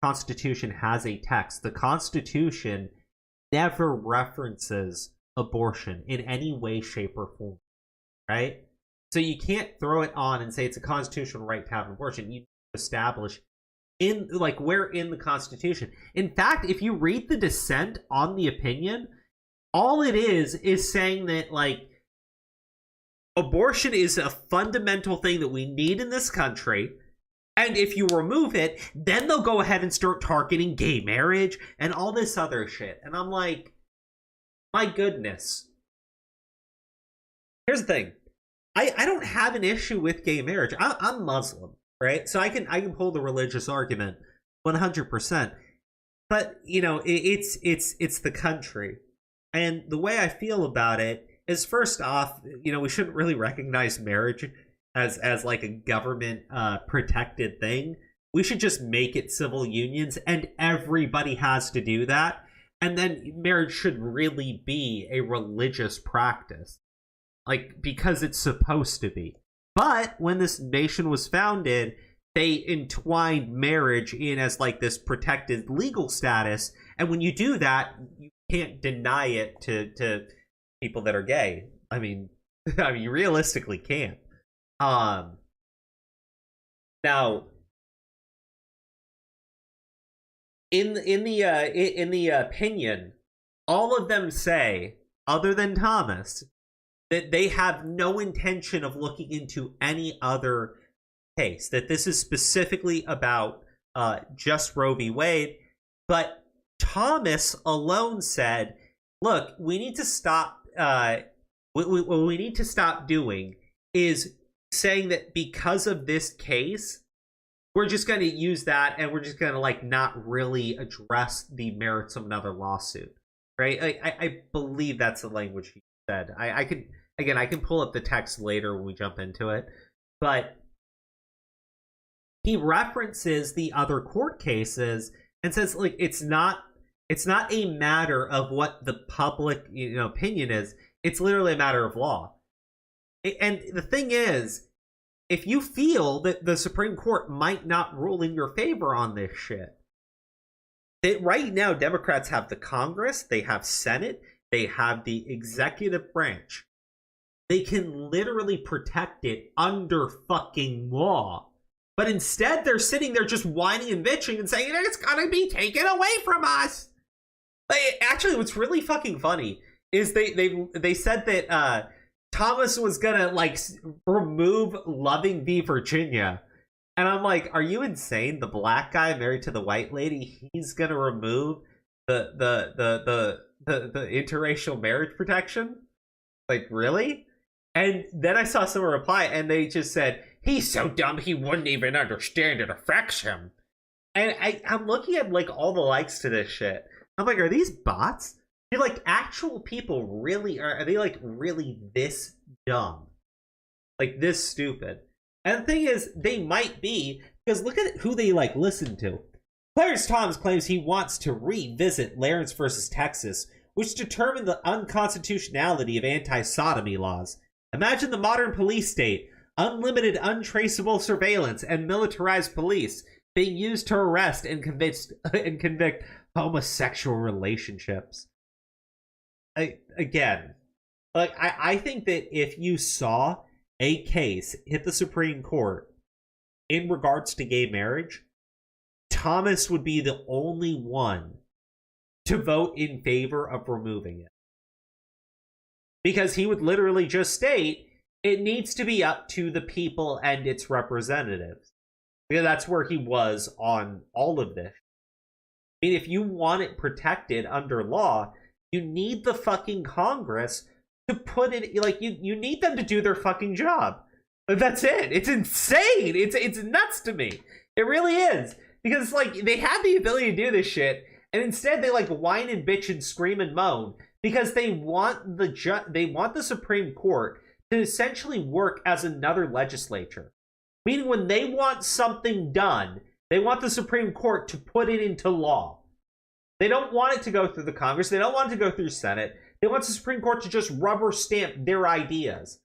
Constitution has a text. The Constitution never references abortion in any way, shape, or form, right? So you can't throw it on and say it's a constitutional right to have an abortion. You establish in like where in the Constitution. In fact, if you read the dissent on the opinion, all it is saying that like abortion is a fundamental thing that we need in this country, and if you remove it, then they'll go ahead and start targeting gay marriage and all this other shit. And I'm like, my goodness. Here's the thing. I don't have an issue with gay marriage. I'm Muslim, right? So I can pull the religious argument 100%. But, you know, it's the country. And the way I feel about it is, first off, you know, we shouldn't really recognize marriage as like a government protected thing. We should just make it civil unions, and everybody has to do that. And then marriage should really be a religious practice, like, because it's supposed to be. But when this nation was founded, they entwined marriage in as like this protected legal status, and when you do that, you can't deny it to people that are gay. I mean, you realistically can't. Now, in the opinion, all of them say, other than Thomas, that they have no intention of looking into any other case, that this is specifically about just Roe v. Wade. But Thomas alone said, look, we need to stop, what we need to stop doing is saying that because of this case, we're just going to use that and we're just going to like not really address the merits of another lawsuit, right? I believe that's the language he said. I can pull up the text later when we jump into it, but he references the other court cases and says like it's not a matter of what the public opinion is. It's literally a matter of law. And the thing is, if you feel that the Supreme Court might not rule in your favor on this shit, that right now Democrats have the Congress, they have Senate, they have the executive branch. They can literally protect it under fucking law. But instead, they're sitting there just whining and bitching and saying, it's gonna be taken away from us. Actually, what's really fucking funny is they said that Thomas was gonna like remove Loving v. Virginia, and I'm like, are you insane? The black guy married to the white lady, he's gonna remove the interracial marriage protection? Like, really? And then I saw someone reply, and they just said, he's so dumb he wouldn't even understand it affects him. And I'm looking at like all the likes to this shit. I'm like, are these bots? They're like actual people really are they like really this dumb? Like this stupid? And the thing is, they might be, because look at who they like listen to. Clarence Thomas claims he wants to revisit Lawrence versus Texas, which determined the unconstitutionality of anti-sodomy laws. Imagine the modern police state, unlimited untraceable surveillance and militarized police being used to arrest and convict homosexual relationships. I think that if you saw a case hit the Supreme Court in regards to gay marriage, Thomas would be the only one to vote in favor of removing it. Because he would literally just state, it needs to be up to the people and its representatives. Because that's where he was on all of this. I mean, if you want it protected under law, you need the fucking Congress to put it, like, you need them to do their fucking job. That's it. It's insane. It's nuts to me. It really is. Because, like, they have the ability to do this shit, and instead they, like, whine and bitch and scream and moan because they want the Supreme Court to essentially work as another legislature. Meaning when they want something done, they want the Supreme Court to put it into law. They don't want it to go through the Congress. They don't want it to go through Senate. They want the Supreme Court to just rubber stamp their ideas.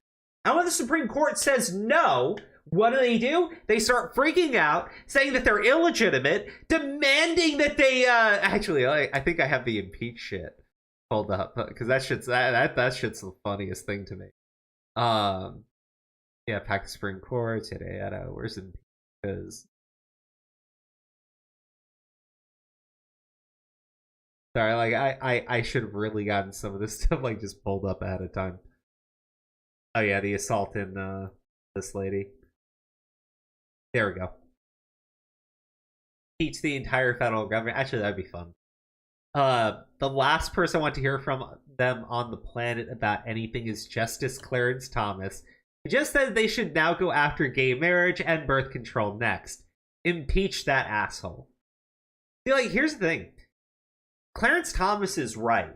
And when the Supreme Court says no, what do? They start freaking out, saying that they're illegitimate, demanding that they, actually, I think I have the impeach shit pulled up, because that shit's the funniest thing to me. Yeah, pack the Supreme Court today. I don't know, where's impeach? Because... Sorry, like, I should have really gotten some of this stuff, like, just pulled up ahead of time. Oh yeah, the assault in, this lady. There we go. Teach the entire federal government. Actually, that'd be fun. The last person I want to hear from them on the planet about anything is Justice Clarence Thomas. He just said they should now go after gay marriage and birth control next. Impeach that asshole. See, like, here's the thing. Clarence Thomas is right.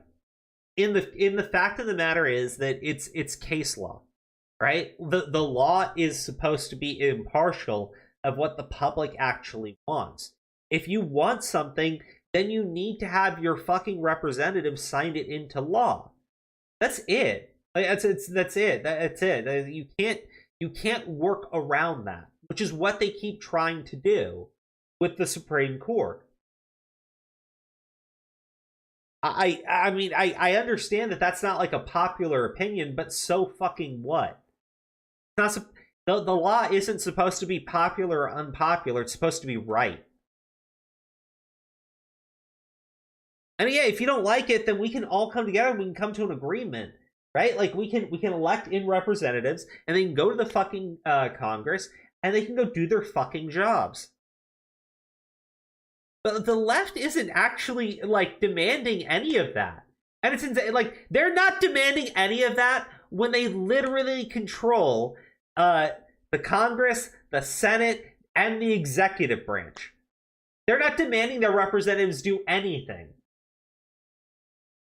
In the fact of the matter is that it's case law, right? The law is supposed to be impartial of what the public actually wants. If you want something, then you need to have your fucking representatives sign it into law. That's it. Like, that's it. You can't work around that, which is what they keep trying to do with the Supreme Court. I mean, I understand that that's not like a popular opinion, but so fucking what? It's not the law isn't supposed to be popular or unpopular. It's supposed to be right. And yeah, if you don't like it, then we can all come together and we can come to an agreement, right? Like, we can elect in representatives, and they can go to the fucking Congress, and they can go do their fucking jobs. But the left isn't actually, like, demanding any of that. And it's insane. Like, they're not demanding any of that when they literally control the Congress, the Senate, and the executive branch. They're not demanding their representatives do anything.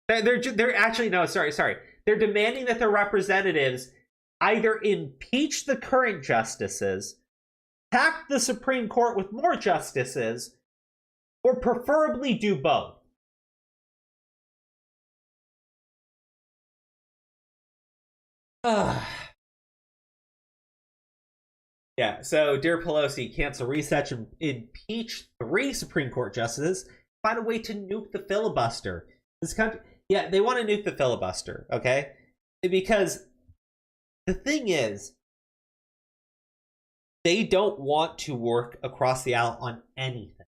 They're actually, no, sorry. They're demanding that their representatives either impeach the current justices, pack the Supreme Court with more justices, or preferably do both. Yeah, so dear Pelosi, cancel research and impeach 3 Supreme Court justices. Find a way to nuke the filibuster. This country, yeah, they want to nuke the filibuster, okay? Because the thing is, they don't want to work across the aisle on anything.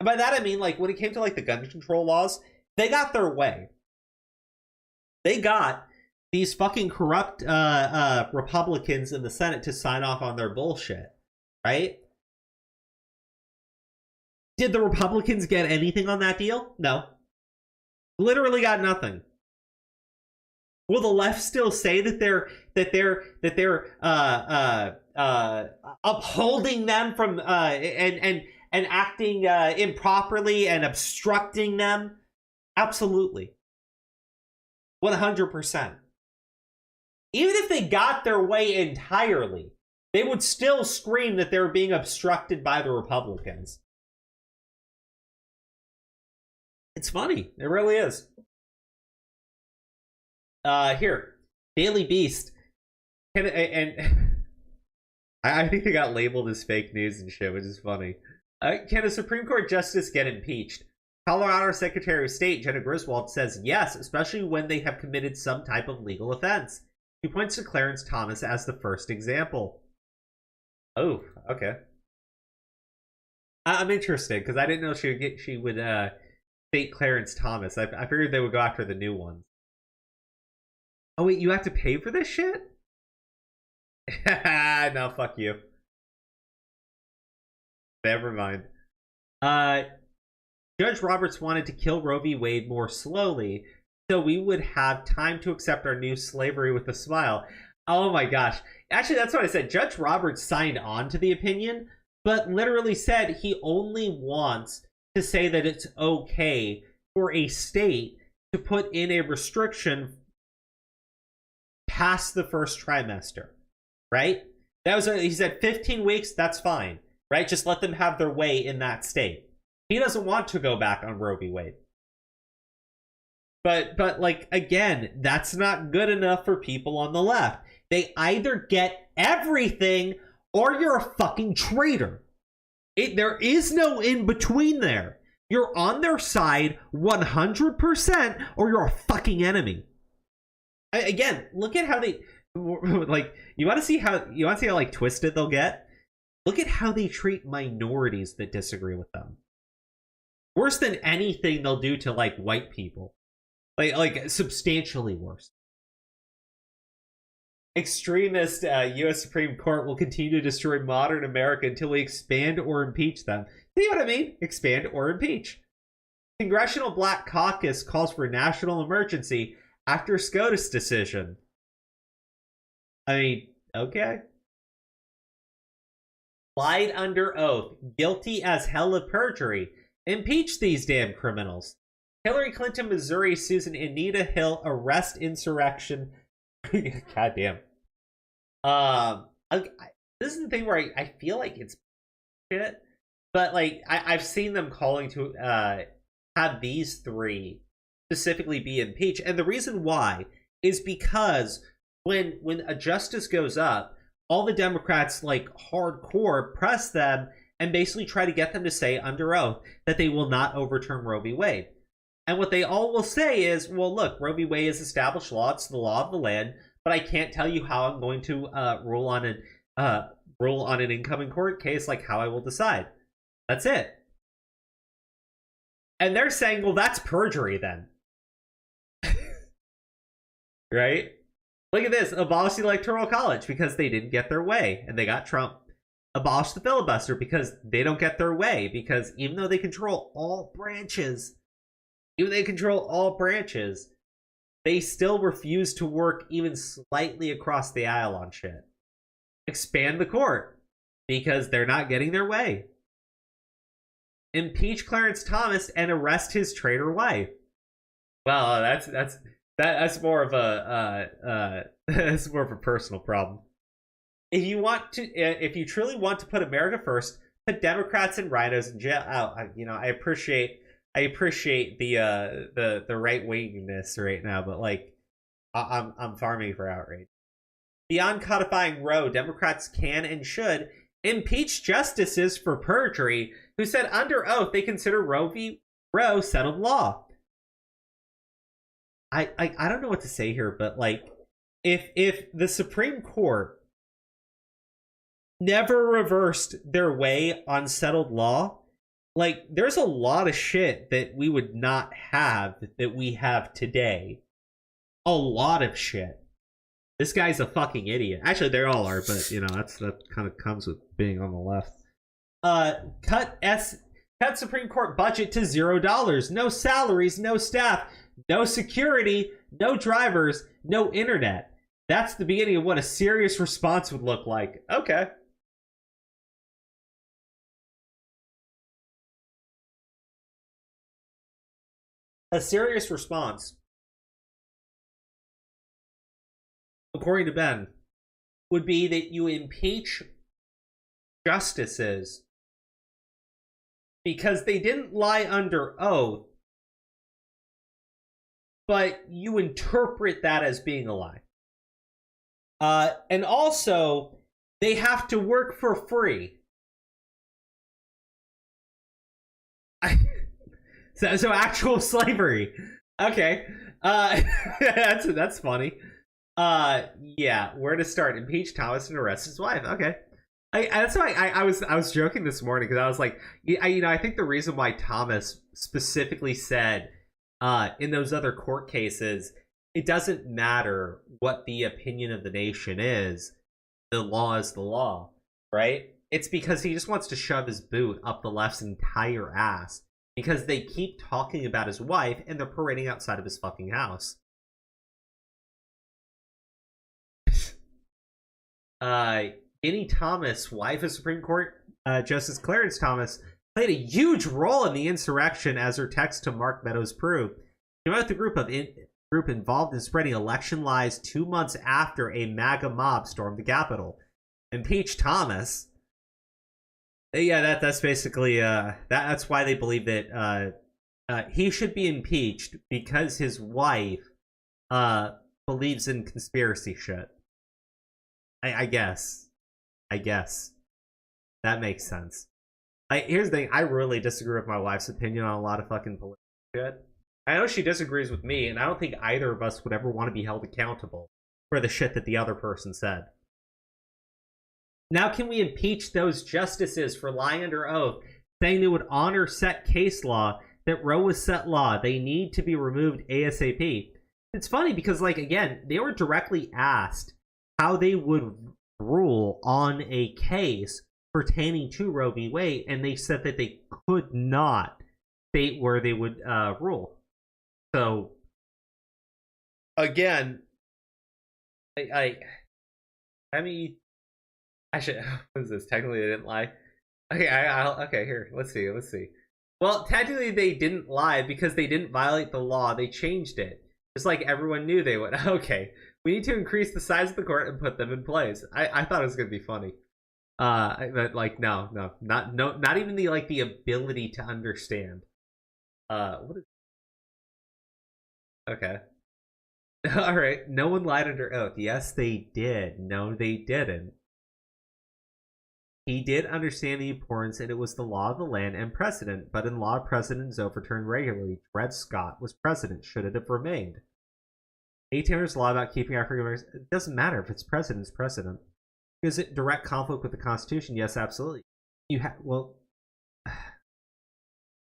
And by that I mean, like, when it came to, like, the gun control laws, they got their way. They got these fucking corrupt Republicans in the Senate to sign off on their bullshit, right? Did the Republicans get anything on that deal? No. Literally got nothing. Will the left still say that they're upholding them from and acting improperly and obstructing them? Absolutely. 100%. Even if they got their way entirely, they would still scream that they're being obstructed by the Republicans. It's funny. It really is. Here. Daily Beast. And I think they got labeled as fake news and shit, which is funny. Can a Supreme Court justice get impeached? Colorado Secretary of State Jenna Griswold says yes, especially when they have committed some type of legal offense. She points to Clarence Thomas as the first example. Oh, okay. I'm interested because I didn't know she would state Clarence Thomas. I figured they would go after the new ones. Oh wait, you have to pay for this shit? No, fuck you. Never mind. Judge Roberts wanted to kill Roe v. Wade more slowly, so we would have time to accept our new slavery with a smile. Oh my gosh. Actually, that's what I said. Judge Roberts signed on to the opinion, but literally said he only wants to say that it's okay for a state to put in a restriction past the first trimester, right? That was he said 15 weeks, that's fine, right? Just let them have their way in that state. He doesn't want to go back on Roe v. Wade. But like, again, that's not good enough for people on the left. They either get everything or you're a fucking traitor. There is no in between there. You're on their side 100% or you're a fucking enemy. Again, look at how they, like, you want to see how like twisted they'll get? Look at how they treat minorities that disagree with them. Worse than anything they'll do to like white people. Like substantially worse. Extremist U.S. Supreme Court will continue to destroy modern America until we expand or impeach them. See what I mean? Expand or impeach. Congressional Black Caucus calls for national emergency after SCOTUS decision. I mean, okay. Lied under oath. Guilty as hell of perjury. Impeach these damn criminals. Hillary Clinton, Missouri, Susan Anita Hill arrest insurrection. Goddamn. This is the thing where I feel like it's shit, but like I've seen them calling to have these three specifically be impeached, and the reason why is because when a justice goes up, all the Democrats like hardcore press them and basically try to get them to say under oath that they will not overturn Roe v. Wade. And what they all will say is, well, look, Roe v. Wade is established law. It's the law of the land. But I can't tell you how I'm going to rule on an incoming court case, like how I will decide. That's it. And they're saying, well, that's perjury then. Right? Look at this. Abolish the Electoral College because they didn't get their way and they got Trump. Abolish the filibuster because they don't get their way, because even though they control all branches, they still refuse to work even slightly across the aisle on shit. Expand the court because they're not getting their way. Impeach Clarence Thomas and arrest his traitor wife. Well, that's more of a that's more of a personal problem. If you truly want to put America first, put Democrats and rhinos in jail. I appreciate the right winginess right now, but like I'm farming for outrage. Beyond codifying Roe, Democrats can and should impeach justices for perjury who said under oath they consider Roe settled law. I don't know what to say here, but like if the Supreme Court never reversed their way on settled law, like there's a lot of shit that we would not have that we have today. A lot of shit. This guy's a fucking idiot. Actually, they all are, but you know, that kind of comes with being on the left. Cut Supreme Court budget to $0. No salaries, no staff, no security, no drivers, no internet. That's the beginning of what a serious response would look like. Okay. A serious response, according to Ben, would be that you impeach justices because they didn't lie under oath, but you interpret that as being a lie. And also, they have to work for free. So actual slavery. Okay. That's funny. Yeah, where to start? Impeach Thomas and arrest his wife. Okay. That's why I was joking this morning, because I was like, I think the reason why Thomas specifically said in those other court cases, it doesn't matter what the opinion of the nation is, the law is the law, right? It's because he just wants to shove his boot up the left's entire ass, because they keep talking about his wife and they're parading outside of his fucking house. Ginny Thomas, wife of Supreme Court Justice Clarence Thomas, played a huge role in the insurrection, as her text to Mark Meadows proved. She met with the group involved in spreading election lies 2 months after a MAGA mob stormed the Capitol. Impeach Thomas. Yeah, that's basically that's why they believe that he should be impeached, because his wife believes in conspiracy shit. I guess that makes sense. Here's the thing: I really disagree with my wife's opinion on a lot of fucking political shit. I know she disagrees with me, and I don't think either of us would ever want to be held accountable for the shit that the other person said. Now, can we impeach those justices for lying under oath, saying they would honor set case law, that Roe was set law, they need to be removed ASAP? It's funny because, like, again, they were directly asked how they would rule on a case pertaining to Roe v. Wade, and they said that they could not state where they would rule. So, again, I mean, I should. What is this? Technically, they didn't lie. Okay, okay. Here, let's see. Well, technically, they didn't lie because they didn't violate the law. They changed it, just like everyone knew they would. Okay, we need to increase the size of the court and put them in place. I thought it was gonna be funny. But like, no, not even the ability to understand. What is? Okay. All right. No one lied under oath. Yes, they did. No, they didn't. He did understand the importance, and it was the law of the land and precedent, but in law, precedent is overturned regularly. Dred Scott was president. Should it have remained? 1800's law about keeping African Americans, it doesn't matter if it's precedent, it's precedent. Is it direct conflict with the Constitution? Yes, absolutely.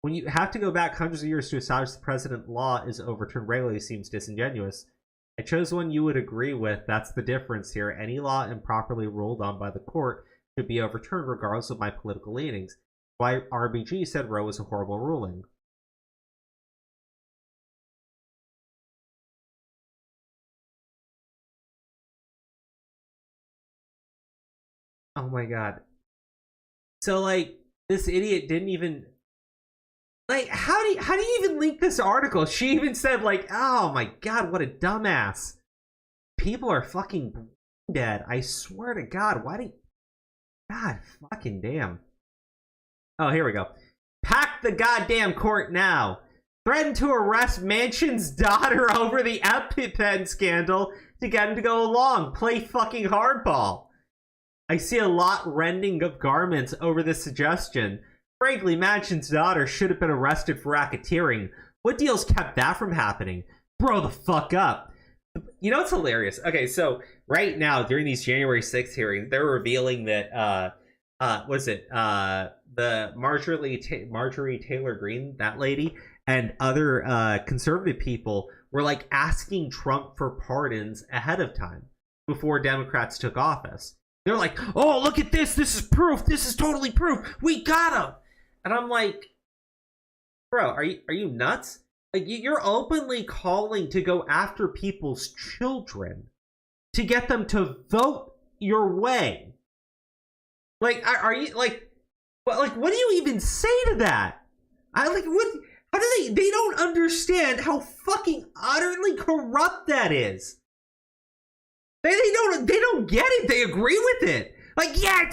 When you have to go back hundreds of years to establish the precedent law is overturned regularly seems disingenuous. I chose one you would agree with. That's the difference here. Any law improperly ruled on by the court should be overturned regardless of my political leanings. Why RBG said Roe was a horrible ruling. Oh my god. So, like, this idiot didn't even... Like, how do you even link this article? She even said, like, oh my god, what a dumbass. People are fucking dead. I swear to god, why do you... God fucking damn. Oh, here we go. Pack the goddamn court now. Threatened to arrest Manchin's daughter over the EpiPen scandal to get him to go along. Play fucking hardball. I see a lot rending of garments over this suggestion. Frankly, Manchin's daughter should have been arrested for racketeering. What deals kept that from happening? Grow the fuck up. You know what's hilarious? Okay, so right now, during these January 6th hearings, they're revealing that, the Marjorie Taylor Greene, that lady, and other conservative people were, like, asking Trump for pardons ahead of time before Democrats took office. They're like, oh, look at this. This is proof. This is totally proof. We got him. And I'm like, bro, are you nuts? Like, you're openly calling to go after people's children to get them to vote your way. Like, are you like, what do you even say to that? What? How do they don't understand how fucking utterly corrupt that is. They don't get it. They agree with it. Like, yeah,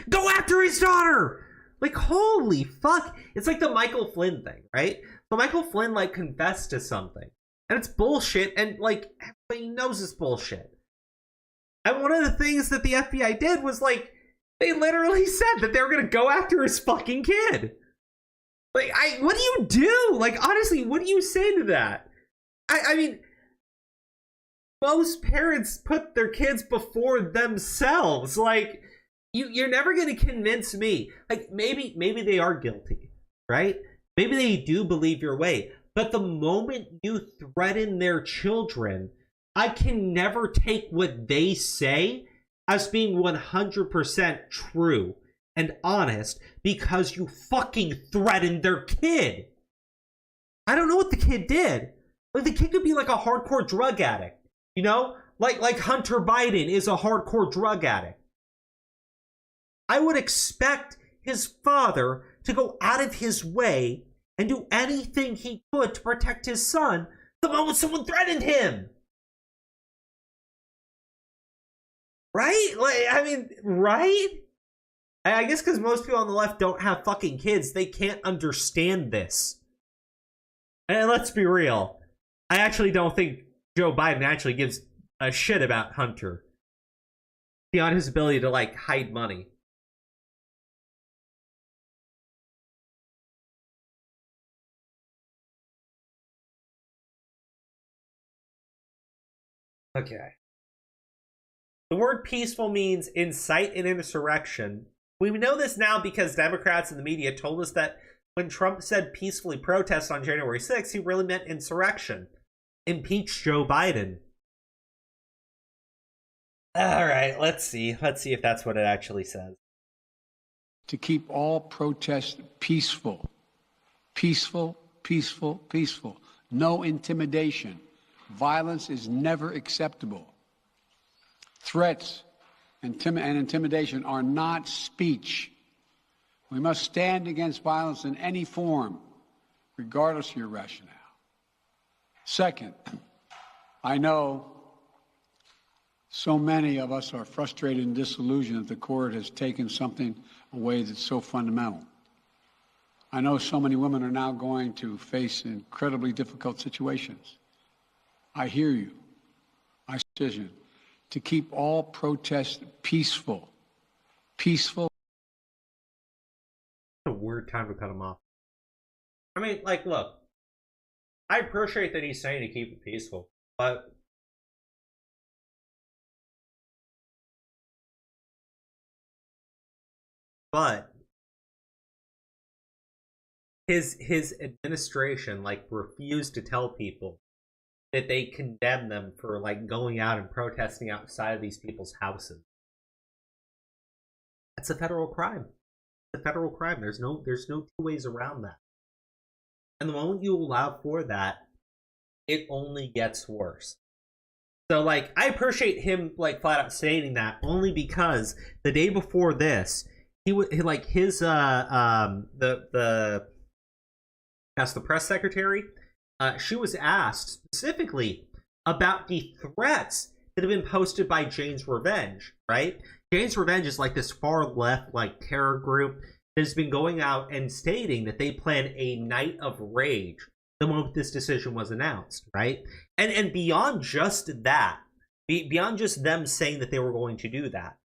go after his daughter. Like, holy fuck. It's like the Michael Flynn thing, right? So Michael Flynn, like, confessed to something. And it's bullshit, and, like, everybody knows it's bullshit. And one of the things that the FBI did was, like, they literally said that they were going to go after his fucking kid. Like, what do you do? Like, honestly, what do you say to that? I mean, most parents put their kids before themselves. Like, you're never going to convince me. Like, maybe they are guilty, right? Maybe they do believe your way. But the moment you threaten their children, I can never take what they say as being 100% true and honest because you fucking threatened their kid. I don't know what the kid did. Like, the kid could be like a hardcore drug addict, you know? Like Hunter Biden is a hardcore drug addict. I would expect his father to go out of his way and do anything he could to protect his son the moment someone threatened him. Right? Like, I mean, right? I guess because most people on the left don't have fucking kids, they can't understand this. And let's be real. I actually don't think Joe Biden actually gives a shit about Hunter beyond his ability to, like, hide money. Okay. The word peaceful means incite an insurrection. We know this now because Democrats and the media told us that when Trump said peacefully protest on January 6th, he really meant insurrection. Impeach Joe Biden. All right, let's see. Let's see if that's what it actually says. To keep all protests peaceful. Peaceful, peaceful, peaceful. No intimidation. Violence is never acceptable. Threats and intimidation are not speech. We must stand against violence in any form, regardless of your rationale. Second, I know so many of us are frustrated and disillusioned that the court has taken something away that's so fundamental. I know so many women are now going to face incredibly difficult situations. I hear you. I decision to keep all protests peaceful. Peaceful. A weird time to cut him off. I mean, like, look, I appreciate that he's saying to keep it peaceful, but his administration, like, refused to tell people that they condemn them for, like, going out and protesting outside of these people's houses. That's a federal crime. It's a federal crime. There's no two ways around that. And the moment you allow for that, it only gets worse. So, like, I appreciate him, like, flat out stating that only because the day before this, he would, like, his the press secretary, she was asked specifically about the threats that have been posted by Jane's Revenge, right? Jane's Revenge is like this far left, like, terror group that has been going out and stating that they plan a night of rage the moment this decision was announced, right? And beyond just that, beyond just them saying that they were going to do that,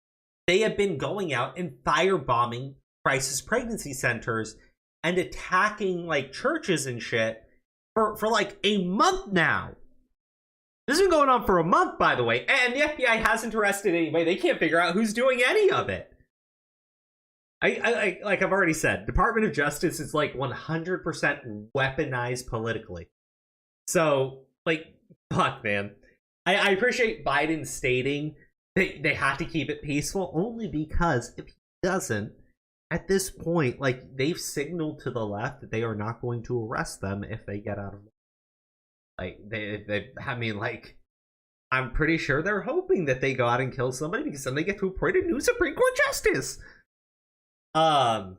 they have been going out and firebombing crisis pregnancy centers and attacking, like, churches and shit for like a month now. This has been going on for a month, by the way, and the FBI hasn't arrested anybody. They can't figure out who's doing any of it. I like I've already said, Department of Justice is, like, 100% weaponized politically. So, like, fuck, man. I appreciate Biden stating that they have to keep it peaceful, only because if he doesn't, at this point, like, they've signaled to the left that they are not going to arrest them if they get out of, like, I mean, like, I'm pretty sure they're hoping that they go out and kill somebody because then they get to appoint a new Supreme Court justice. Clarence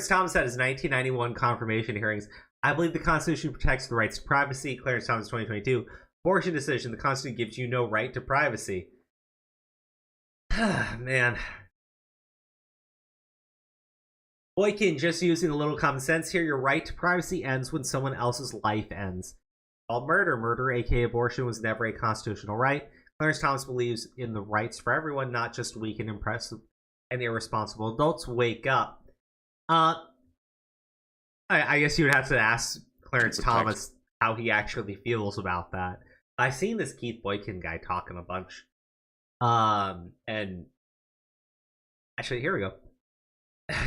Thomas had his 1991 confirmation hearings. I believe the Constitution protects the rights to privacy. Clarence Thomas, 2022. Abortion decision. The Constitution gives you no right to privacy. Man. Boykin, just using a little common sense here. Your right to privacy ends when someone else's life ends. All murder, aka abortion, was never a constitutional right. Clarence Thomas believes in the rights for everyone, not just weak and impressive and irresponsible adults. Wake up. I guess you would have to ask Clarence Thomas how he actually feels about that. I've seen this Keith Boykin guy talking a bunch. And actually, here we go.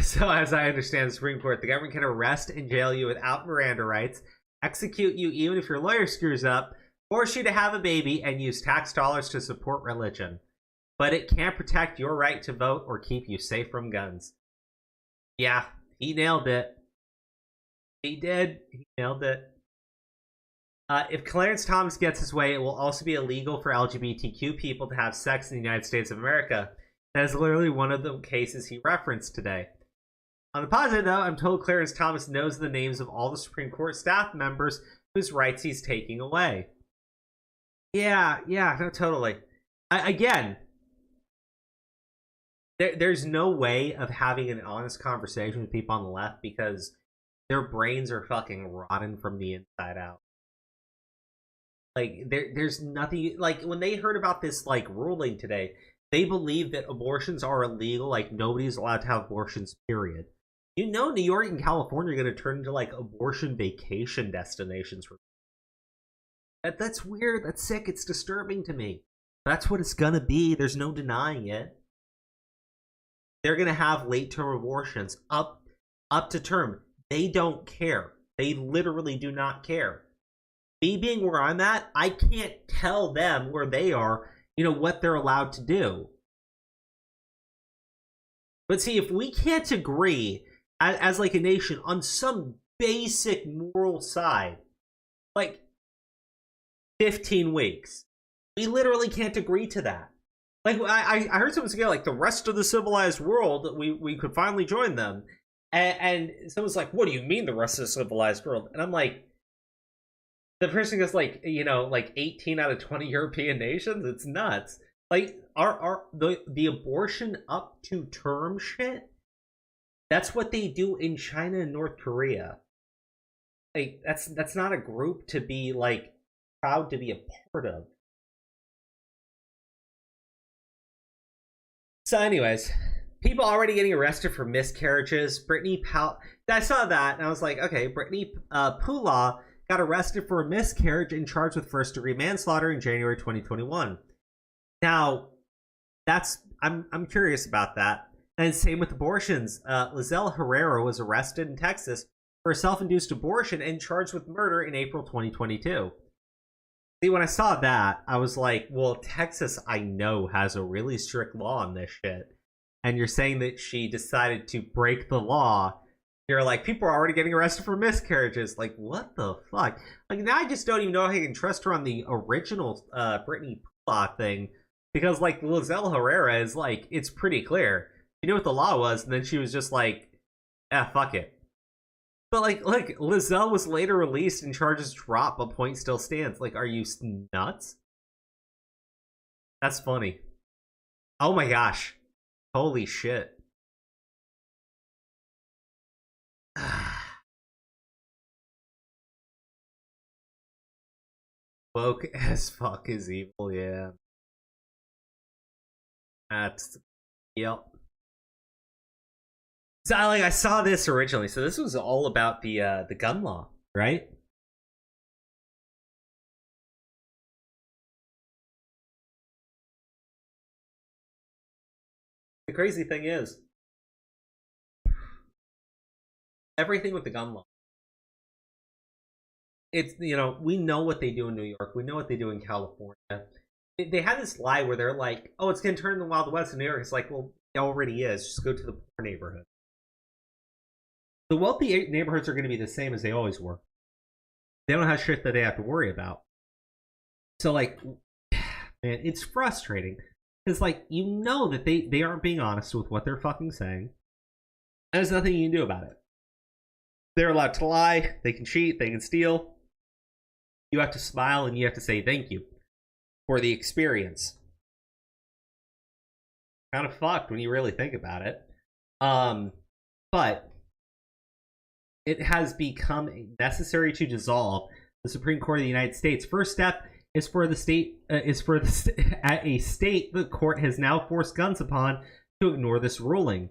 So, as I understand the Supreme Court, the government can arrest and jail you without Miranda rights, execute you even if your lawyer screws up, force you to have a baby, and use tax dollars to support religion. But it can't protect your right to vote or keep you safe from guns. Yeah, he nailed it. He did. He nailed it. If Clarence Thomas gets his way, it will also be illegal for LGBTQ people to have sex in the United States of America. That is literally one of the cases he referenced today. On the positive note, I'm told Clarence Thomas knows the names of all the Supreme Court staff members whose rights he's taking away. Yeah, no, totally. Again, there's no way of having an honest conversation with people on the left because their brains are fucking rotten from the inside out. Like, there's nothing... Like, when they heard about this, like, ruling today, they believe that abortions are illegal, like, nobody's allowed to have abortions, period. You know New York and California are going to turn into, like, abortion vacation destinations. That's weird, that's sick, it's disturbing to me. That's what it's gonna be, there's no denying it. They're gonna have late-term abortions, up to term. They don't care. They literally do not care. Me being where I'm at, I can't tell them where they are, you know, what they're allowed to do. But see, if we can't agree as like a nation on some basic moral side, like 15 weeks, we literally can't agree to that. Like, I heard someone say, like, the rest of the civilized world, we could finally join them. And someone's like, what do you mean the rest of the civilized world? And I'm like, the person goes, like, you know, like 18 out of 20 European nations? It's nuts. Like, the abortion up to term shit, that's what they do in China and North Korea. Like, that's not a group to be, like, proud to be a part of. So anyways, people already getting arrested for miscarriages. I saw that and I was like, okay, Brittany Pula got arrested for a miscarriage and charged with first-degree manslaughter in January 2021. Now, I'm curious about that. And same with abortions. Lizelle Herrera was arrested in Texas for a self-induced abortion and charged with murder in April 2022. See, when I saw that, I was like, well, Texas, I know, has a really strict law on this shit. And you're saying that she decided to break the law. You're like, people are already getting arrested for miscarriages. Like, what the fuck? Like, now I just don't even know if I can trust her on the original Brittany Pula thing. Because, like, Lizelle Herrera is, like, it's pretty clear. She knew what the law was, and then she was just like, fuck it. But, like, look, Lizelle was later released and charges drop, but point still stands. Like, are you nuts? That's funny. Oh my gosh. Holy shit. Woke as fuck is evil, yeah. That's... Yep. So, like, I saw this originally. So this was all about the gun law, right? The crazy thing is, everything with the gun law, it's, you know, we know what they do in New York. We know what they do in California. They had this lie where they're like, oh, it's going to turn the Wild West in New York. It's like, well, it already is. Just go to the poor neighborhood. The wealthy neighborhoods are going to be the same as they always were. They don't have shit that they have to worry about. So, like, man, it's frustrating. Because, like, you know that they aren't being honest with what they're fucking saying. And there's nothing you can do about it. They're allowed to lie. They can cheat. They can steal. You have to smile and you have to say thank you for the experience. Kind of fucked when you really think about it. But it has become necessary to dissolve the Supreme Court of the United States. First step is for the state at a state the court has now forced guns upon to ignore this ruling.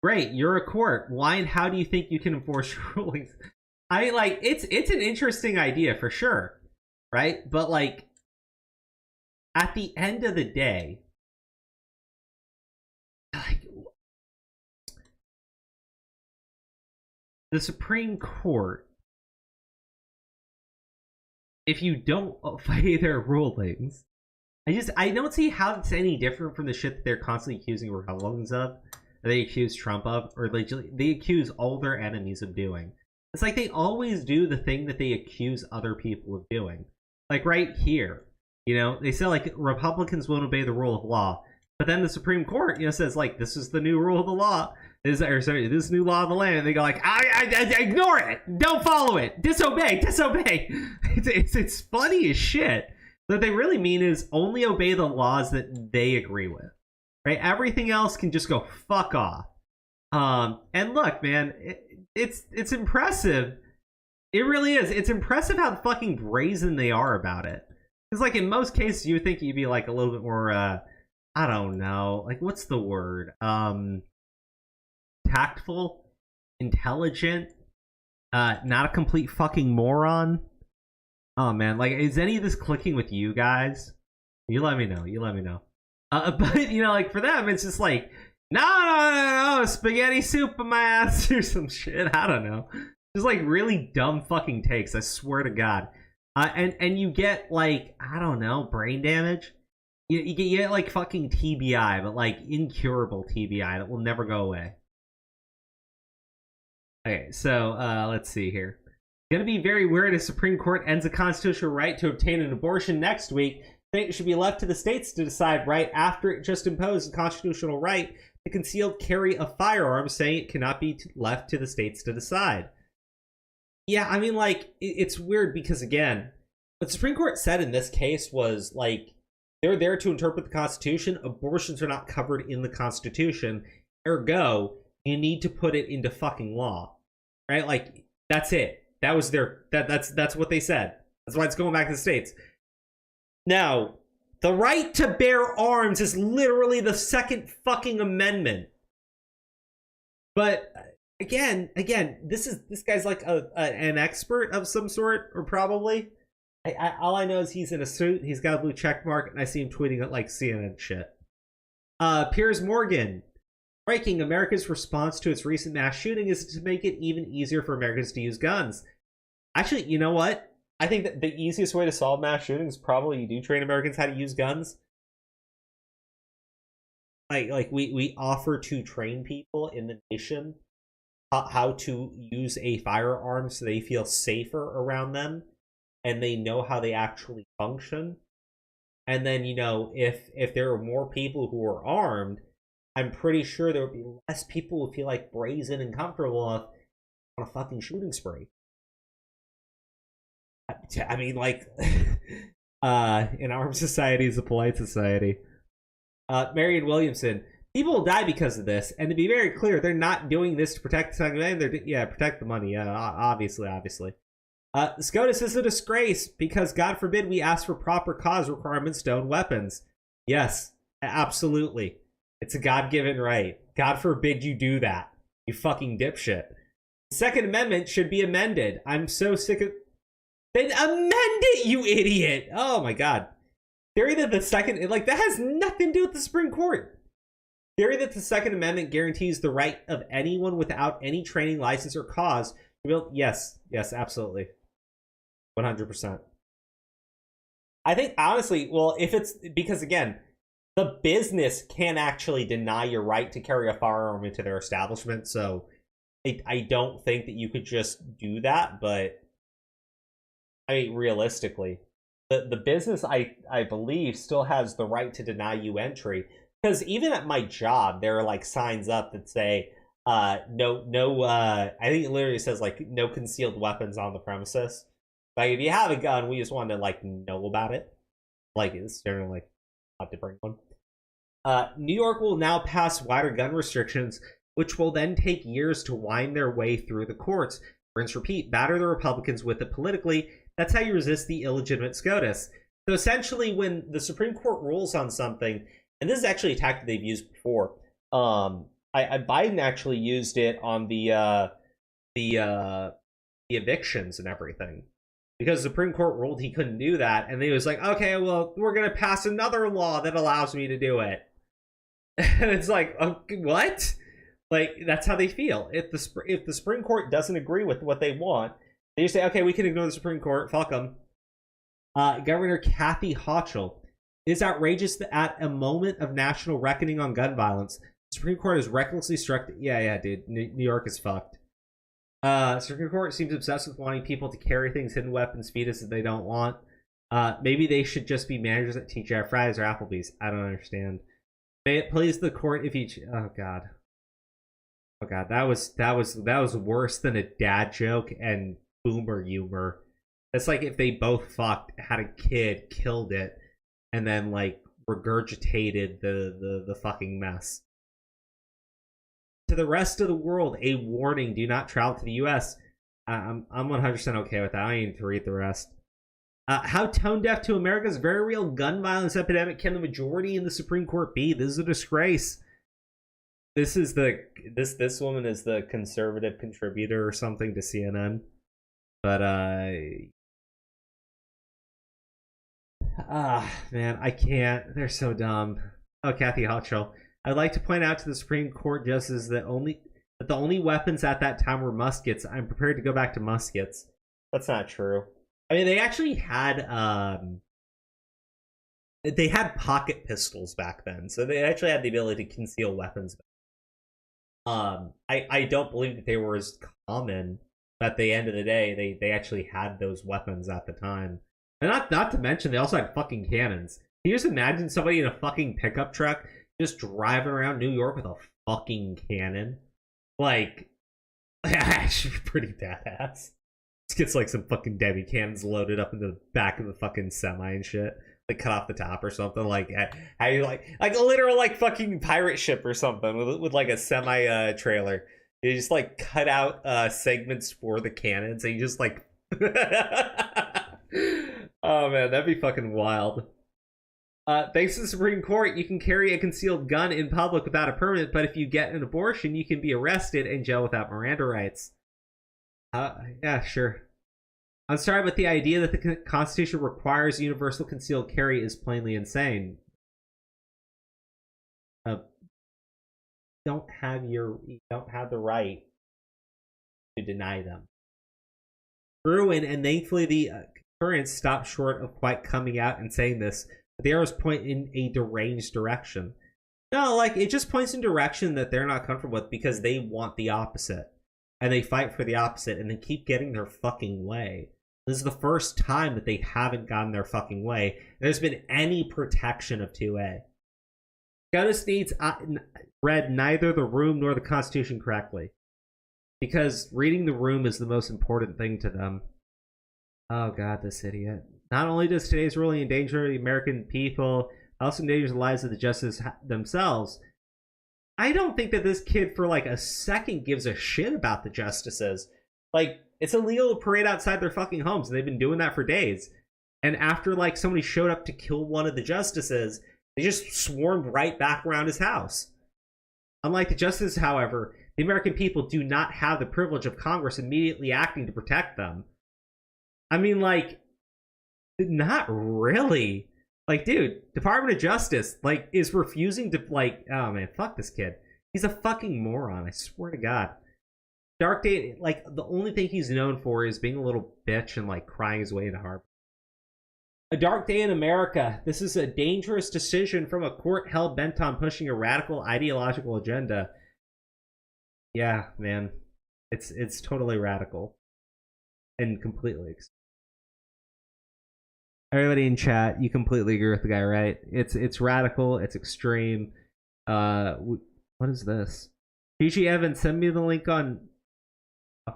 Great, you're a court. Why and how do you think you can enforce rulings? I mean, like, it's an interesting idea for sure, right? But like, at the end of the day, like, the Supreme Court, if you don't obey their rulings, I don't see how it's any different from the shit that they're constantly accusing Republicans of, or they accuse Trump of, or they accuse all their enemies of doing. It's like they always do the thing that they accuse other people of doing. Like right here, you know, they say like Republicans won't obey the rule of law, but then the Supreme Court, you know, says like this is the new rule of the law. This new law of the land, and they go like, I ignore it, don't follow it, disobey. It's funny as shit. What they really mean is only obey the laws that they agree with, right? Everything else can just go fuck off. And look, man, it's impressive. It really is. It's impressive how fucking brazen they are about it. Because like in most cases, you would think you'd be like a little bit more, I don't know, like what's the word? Tactful, intelligent, not a complete fucking moron. Oh man, like is any of this clicking with you guys? You let me know. But you know, like for them, it's just like no, spaghetti soup in my ass or some shit. I don't know. Just like really dumb fucking takes. I swear to God. And you get like I don't know, brain damage. You get like fucking TBI, but like incurable TBI that will never go away. Okay, so let's see here. Gonna be very weird if Supreme Court ends a constitutional right to obtain an abortion next week. I think it should be left to the states to decide right after it just imposed a constitutional right to concealed carry a firearm, saying it cannot be left to the states to decide. Yeah, I mean, like, it's weird because, again, what the Supreme Court said in this case was, like, they're there to interpret the Constitution. Abortions are not covered in the Constitution. Ergo, you need to put it into fucking law. Right? Like, that's it. That was their... That's what they said. That's why it's going back to the states. Now, the right to bear arms is literally the Second fucking Amendment. But... Again, this guy's like an expert of some sort, or probably. All I know is he's in a suit, he's got a blue check mark, and I see him tweeting at like CNN shit. Piers Morgan. Breaking, America's response to its recent mass shooting is to make it even easier for Americans to use guns. Actually, you know what? I think that the easiest way to solve mass shootings is probably you do train Americans how to use guns. Like we offer to train people in the nation how to use a firearm so they feel safer around them and they know how they actually function. And then, you know, if there are more people who are armed, I'm pretty sure there would be less people who feel like brazen and comfortable enough on a fucking shooting spree. I mean, like, an armed society is a polite society. Marion Williamson. People will die because of this, and to be very clear, they're not doing this to protect the Second Amendment. Protect the money. Yeah, obviously. SCOTUS is a disgrace because, God forbid, we ask for proper cause requirements to own weapons. Yes, absolutely. It's a God-given right. God forbid you do that. You fucking dipshit. The Second Amendment should be amended. I'm so sick of... Then amend it, you idiot! Oh my God. Theory that the Second... Like, that has nothing to do with the Supreme Court. Theory that the Second Amendment guarantees the right of anyone without any training, license, or cause to build... Yes, absolutely. 100%. I think, honestly, well, if it's... Because, again, the business can actually deny your right to carry a firearm into their establishment, so I don't think that you could just do that, but... I mean, realistically, the business, I believe, still has the right to deny you entry. Because even at my job, there are like signs up that say, no, I think it literally says like no concealed weapons on the premises. Like if you have a gun, we just want to like know about it. Like it's generally like not to bring one. New York will now pass wider gun restrictions, which will then take years to wind their way through the courts. Rinse, repeat, batter the Republicans with it politically. That's how you resist the illegitimate SCOTUS. So essentially, when the Supreme Court rules on something, and this is actually a tactic they've used before, Biden actually used it on the evictions and everything, because the Supreme Court ruled he couldn't do that, and he was like, okay, well, we're gonna pass another law that allows me to do it. And it's like, what? Like, that's how they feel. If the Supreme Court doesn't agree with what they want, they just say, okay, we can ignore the Supreme Court, fuck them. Governor Kathy Hochul: it is outrageous that at a moment of national reckoning on gun violence, the Supreme Court has recklessly struck. Yeah, dude, New York is fucked. Supreme Court seems obsessed with wanting people to carry things, hidden weapons, fetus that they don't want. Maybe they should just be managers at TGI Fridays or Applebee's. I don't understand. May it please the court if each. Oh god, that was worse than a dad joke and boomer humor. It's like if they both fucked, had a kid, killed it, and then like regurgitated the fucking mess. To the rest of the world, a warning: do not travel to the U.S. I'm 100% okay with that. I don't need to read the rest. How tone deaf to America's very real gun violence epidemic can the majority in the Supreme Court be? This is a disgrace. This woman is the conservative contributor or something to CNN. But man, I can't. They're so dumb. Oh, Kathy Hochul: I'd like to point out to the Supreme Court justices that the only weapons at that time were muskets. I'm prepared to go back to muskets. That's not true. I mean, they actually had pocket pistols back then, so they actually had the ability to conceal weapons. I don't believe that they were as common, but at the end of the day, they actually had those weapons at the time. And not to mention, they also had fucking cannons. Can you just imagine somebody in a fucking pickup truck just driving around New York with a fucking cannon? Like, actually pretty badass. Just gets like some fucking Debbie cannons loaded up into the back of the fucking semi and shit. Like cut off the top or something. Like how you like a literal like fucking pirate ship or something with like a semi trailer. You just like cut out segments for the cannons and you just like oh man, that'd be fucking wild. Thanks to the Supreme Court, you can carry a concealed gun in public without a permit, but if you get an abortion, you can be arrested and jailed without Miranda rights. Yeah, sure. I'm sorry, but the idea that the Constitution requires universal concealed carry is plainly insane. You don't have the right to deny them. Ruin, and thankfully the concurrence stopped short of quite coming out and saying this. But the arrows point in a deranged direction. No, like it just points in direction that they're not comfortable with because they want the opposite. And they fight for the opposite and then keep getting their fucking way. This is the first time that they haven't gotten their fucking way. There's been any protection of 2A. SCOTUS needs read neither the room nor the Constitution correctly. Because reading the room is the most important thing to them. Oh god, this idiot. Not only does today's ruling endanger the American people, it also endangers the lives of the justices themselves. I don't think that this kid for like a second gives a shit about the justices. Like, it's illegal to parade outside their fucking homes, and they've been doing that for days. And after like somebody showed up to kill one of the justices, they just swarmed right back around his house. Unlike the justices, however, the American people do not have the privilege of Congress immediately acting to protect them. I mean, like, not really. Like, dude, Department of Justice, like, is refusing to, like, oh man, fuck this kid. He's a fucking moron, I swear to God. Dark Day, like, the only thing he's known for is being a little bitch and, like, crying his way into harbor. A dark day in America. This is a dangerous decision from a court hell bent on pushing a radical ideological agenda. Yeah, man. It's totally radical. And completely. Everybody in chat, you completely agree with the guy, right? It's radical, it's extreme. What is this? PG Evans, send me the link on... Oh.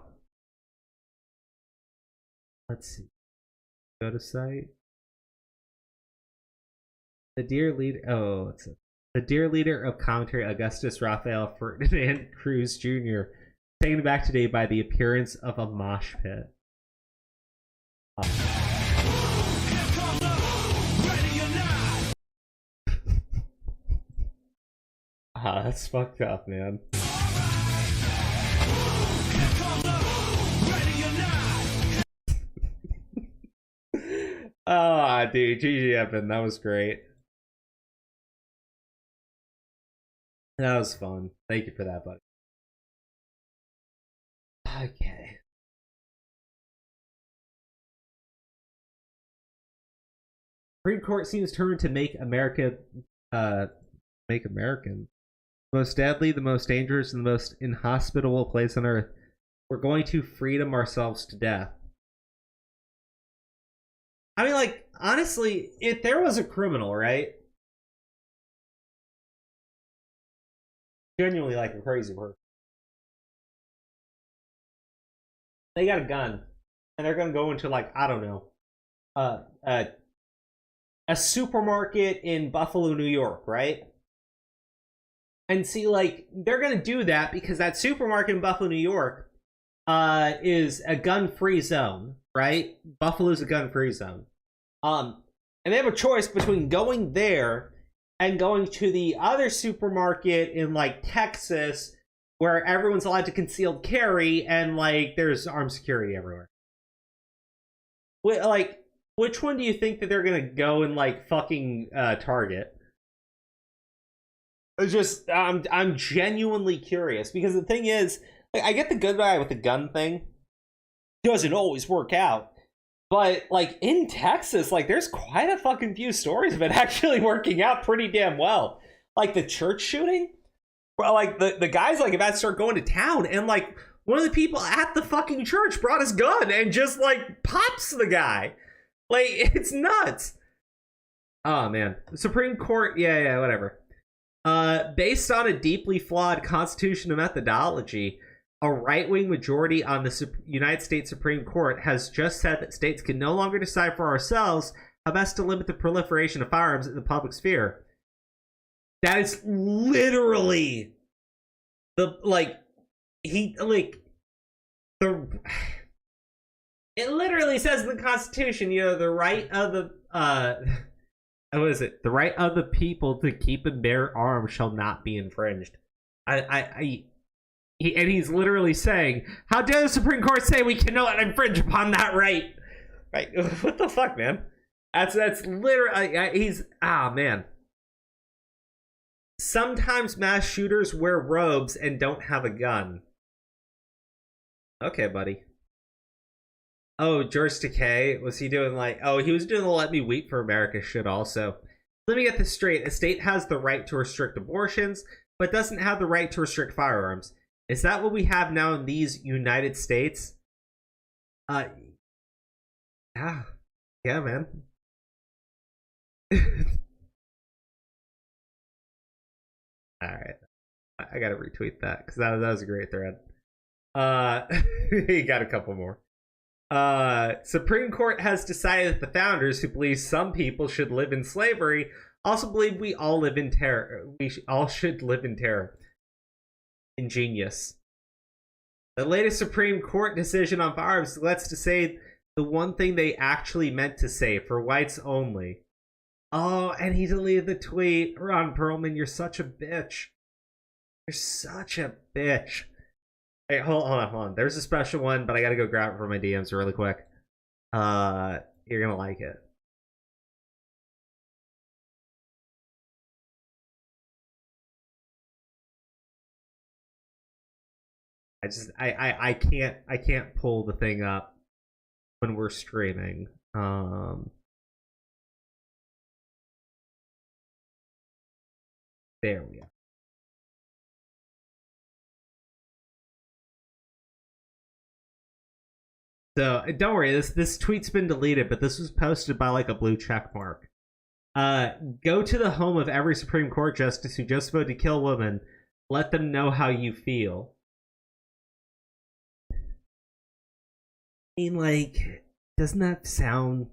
Let's see. Go to site. The dear leader... Oh, it's the dear leader of commentary, Augustus Raphael Ferdinand Cruz Jr., taken back today by the appearance of a mosh pit. Ah, that's fucked up, man. Ah, dude, GG Evan, that was great. That was fun. Thank you for that, buddy. Okay. Supreme Court seems determined to make America, make American the most deadly, the most dangerous, and the most inhospitable place on earth. We're going to freedom ourselves to death. I mean, like, honestly, if there was a criminal, right? Genuinely, like, a crazy person. They got a gun, and they're gonna go into, like, I don't know, a supermarket in Buffalo, New York, right? And see, like, they're gonna do that because that supermarket in Buffalo, New York, is a gun-free zone, right? Buffalo's a gun-free zone. And they have a choice between going there and going to the other supermarket in, like, Texas, where everyone's allowed to concealed carry and, like, there's armed security everywhere. Like, which one do you think that they're gonna go and, like, fucking target? It's just, I'm genuinely curious, because the thing is, like, I get the good guy with the gun thing. It doesn't always work out. But, like, in Texas, like, there's quite a fucking few stories of it actually working out pretty damn well. Like, the church shooting? Well, like, the guy's, like, about to start going to town, and, like, one of the people at the fucking church brought his gun and just, like, pops the guy. Like, it's nuts. Oh, man. The Supreme Court, yeah, whatever. Based on a deeply flawed constitutional methodology, a right-wing majority on the United States Supreme Court has just said that states can no longer decide for ourselves how best to limit the proliferation of firearms in the public sphere. That is literally the, like, it literally says in the Constitution, you know, the right of the, what is it? The right of the people to keep and bear arms shall not be infringed. He's literally saying, how dare the Supreme Court say we cannot infringe upon that right? Right? What the fuck, man? That's literally, man. Sometimes mass shooters wear robes and don't have a gun. Okay, buddy. Oh, George Takei, was he doing like... Oh, he was doing the Let Me Weep for America shit also. Let me get this straight. A state has the right to restrict abortions, but doesn't have the right to restrict firearms. Is that what we have now in these United States? Yeah, man. Alright. I gotta retweet that, because that was a great thread. He got a couple more. Supreme Court has decided that the founders, who believe some people should live in slavery, also believe we all live in terror. All should live in terror. Ingenious. The latest Supreme Court decision on firearms lets to say the one thing they actually meant to say, for whites only. Oh, and he deleted the tweet. Ron Perlman, you're such a bitch. You're such a bitch. Hey, hold on. There's a special one, but I gotta go grab it from my DMs really quick. You're gonna like it. I can't pull the thing up when we're streaming. There we go. So don't worry, this tweet's been deleted, but this was posted by like a blue check mark. Go to the home of every Supreme Court justice who just voted to kill women. Let them know how you feel. I mean, like, doesn't that sound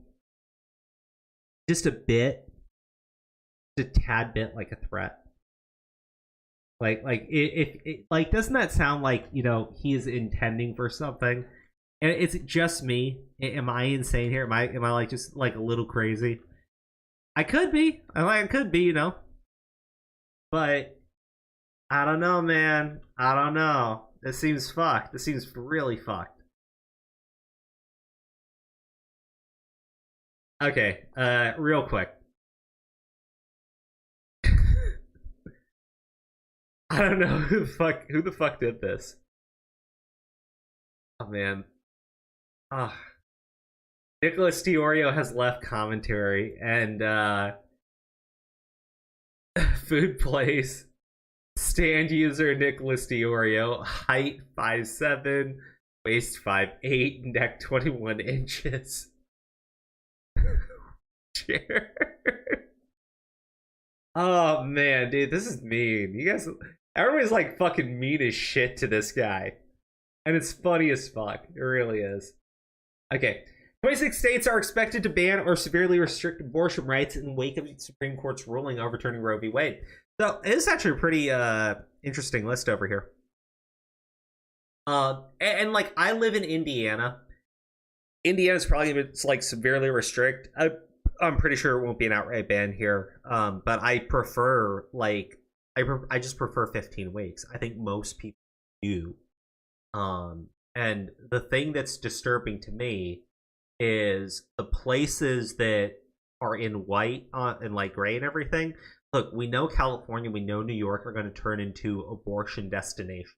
just a bit, just a tad bit like a threat? Like if like, doesn't that sound like, you know, he is intending for something? And it's just me. Am I insane here? Am I like just like a little crazy? I could be. I could be, you know. But I don't know, man. I don't know. This seems fucked. This seems really fucked. Okay, real quick. I don't know who the fuck did this. Oh man. Nicholas Diorio has left commentary, and food place stand user Nicholas Diorio, height 5'7", waist 5'8", neck 21 inches. Chair. Oh man, dude, this is mean. You guys, everybody's like fucking mean as shit to this guy, and it's funny as fuck. It really is. Okay, 26 states are expected to ban or severely restrict abortion rights in the wake of the Supreme Court's ruling overturning Roe v. Wade. So it is actually a pretty interesting list over here. And like, I live in Indiana. Indiana's probably gonna like severely restrict. I'm pretty sure it won't be an outright ban here. But I prefer like I just prefer 15 weeks. I think most people do. And the thing that's disturbing to me is the places that are in white and like gray and everything. Look, we know California, we know New York are going to turn into abortion destination.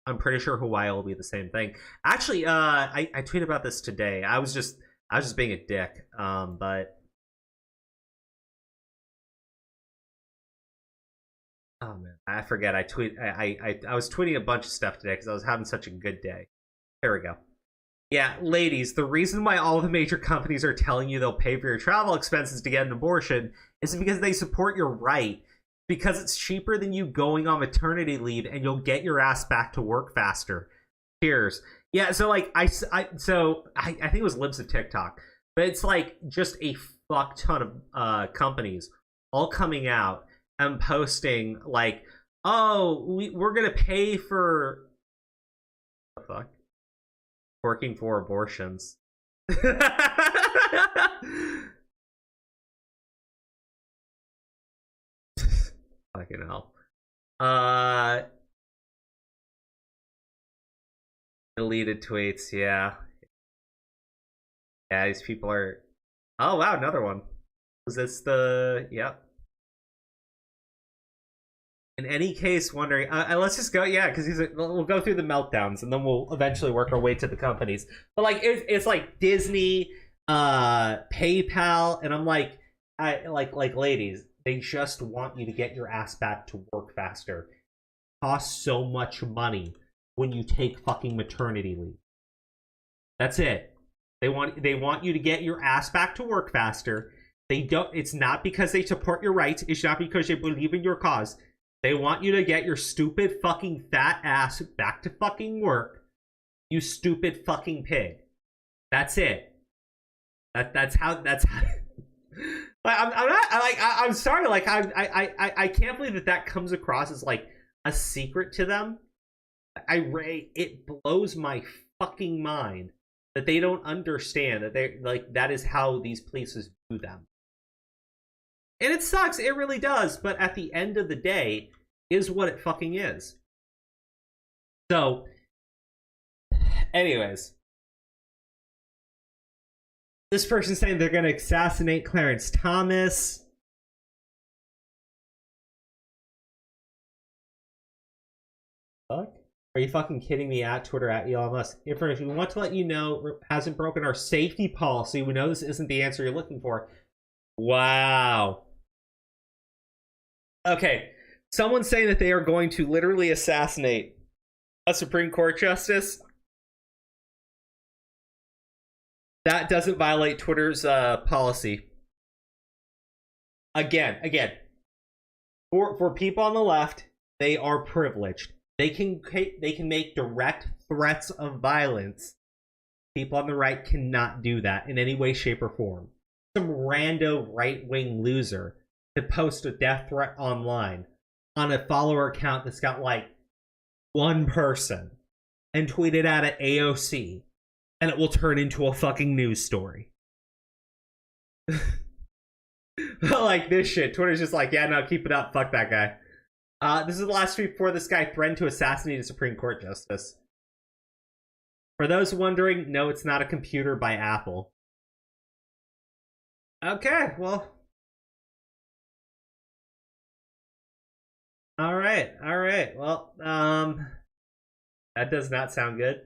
I'm pretty sure Hawaii will be the same thing. Actually, I tweeted about this today. I was just being a dick. But oh man, I forget. I was tweeting a bunch of stuff today because I was having such a good day. There we go. Yeah, ladies, the reason why all the major companies are telling you they'll pay for your travel expenses to get an abortion is because they support your right. Because it's cheaper than you going on maternity leave, and you'll get your ass back to work faster. Cheers. Yeah, so like I think it was Libs of TikTok, but it's like just a fuck ton of companies all coming out and posting like, oh, we're gonna pay for what the fuck? Working for abortions. Fucking hell. Deleted tweets, yeah. Yeah, these people are... Oh, wow, another one. Was this the... Yep. In any case, wondering... let's just go... Yeah, because we'll go through the meltdowns, and then we'll eventually work our way to the companies. But, like, it's like Disney, PayPal, and I'm like... Like, ladies... They just want you to get your ass back to work faster. It costs so much money when you take fucking maternity leave. That's it. They want you to get your ass back to work faster. They don't. It's not because they support your rights. It's not because they believe in your cause. They want you to get your stupid fucking fat ass back to fucking work. You stupid fucking pig. That's it. That's how. I'm sorry. Like I can't believe that comes across as like a secret to them. It blows my fucking mind that they don't understand that they like that is how these places do them. And it sucks. It really does. But at the end of the day, is what it fucking is. So, anyways. This person's saying they're going to assassinate Clarence Thomas. Fuck? Are you fucking kidding me? At Twitter, at Elon Musk. If we want to let you know, hasn't broken our safety policy. We know this isn't the answer you're looking for. Wow. Okay. Someone's saying that they are going to literally assassinate a Supreme Court justice. That doesn't violate Twitter's policy. Again, for people on the left, they are privileged. They can make direct threats of violence. People on the right cannot do that in any way, shape, or form. Some rando right-wing loser to post a death threat online on a follower account that's got like one person and tweet it out at AOC. And it will turn into a fucking news story. Like this shit. Twitter's just like, yeah, no, keep it up. Fuck that guy. This is the last tweet before this guy threatened to assassinate a Supreme Court justice. For those wondering, no, it's not a computer by Apple. Okay, well. Alright, well, that does not sound good.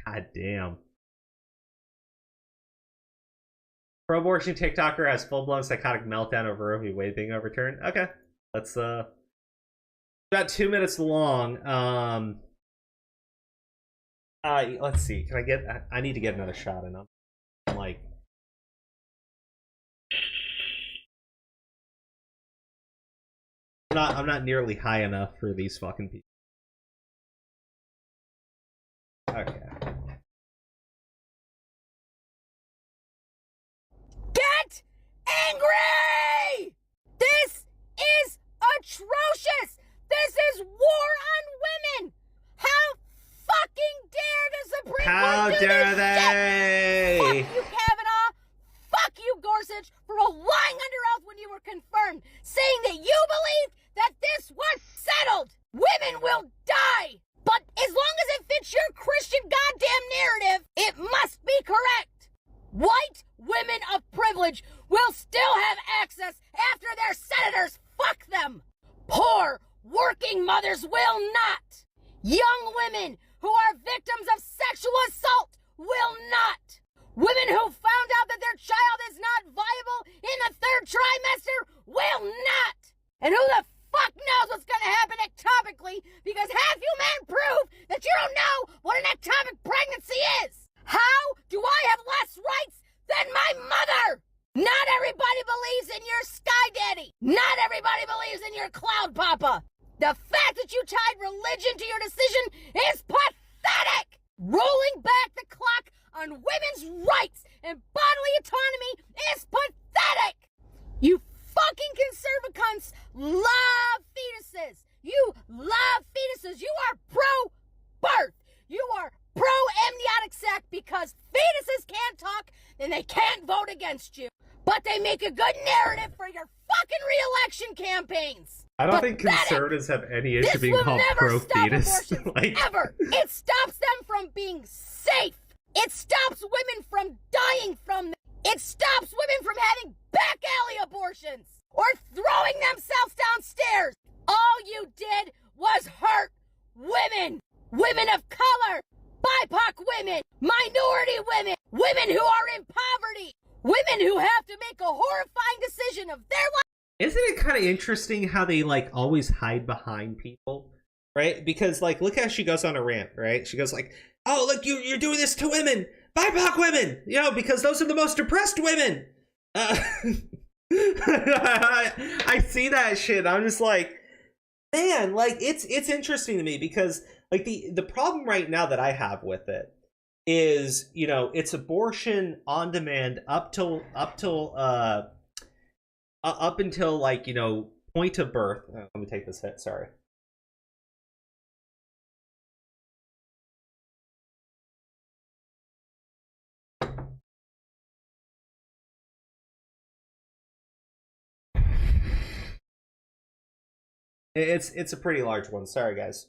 God damn. Pro-abortion TikToker has full-blown psychotic meltdown over Roe v. Wade being overturned. Okay, let's, about 2 minutes long. Let's see, can I get, I need to get another shot in them. Like, I'm not nearly high enough for these fucking people. Okay. Get angry! This is atrocious! This is war on women! How fucking dare the Supreme How Court do dare this they? shit? Fuck you, Kavanaugh! Fuck you, Gorsuch, for lying under oath when you were confirmed, saying that you believed that this was settled! Women will die! But as long as it fits your Christian goddamn narrative, it must be correct! White women of privilege will still have access after their senators fuck them! Poor working mothers will not! Young women who are victims of sexual assault will not! Women who found out that their child is not viable in the 3rd trimester will not! And who the fuck knows what's gonna happen ectopically, because half you men prove that you don't know what an ectopic pregnancy is! How do I have less rights than my mother? Not everybody believes in your sky daddy! Not everybody believes in your cloud papa! The fact that you tied religion to your decision is pathetic! Rolling back the clock on women's rights and bodily autonomy is pathetic! You fucking conservative cunts love fetuses! You love fetuses! You are pro-birth! You are pro-amniotic sac because fetuses can't talk and they can't vote against you! But they make a good narrative for your fucking re-election campaigns! I don't think conservatives have any issue being called pro-fetus. Like, ever! It stops them from being safe! It stops women from dying from them! It stops women from having back alley abortions! Or throwing themselves downstairs! All you did was hurt women! Women of color! BIPOC women! Minority women! Women who are in poverty! Women who have to make a horrifying decision of their life! Isn't it kind of interesting how they, like, always hide behind people, right? Because, like, look how she goes on a rant, right? She goes like, oh, look, you're doing this to women! BIPOC women! You know, because those are the most oppressed women! I see that shit. I'm just like, man, like, it's interesting to me because, like, the problem right now that I have with it is, you know, it's abortion on demand up until like, you know, point of birth. Let me take this hit, sorry. It's a pretty large one, sorry guys.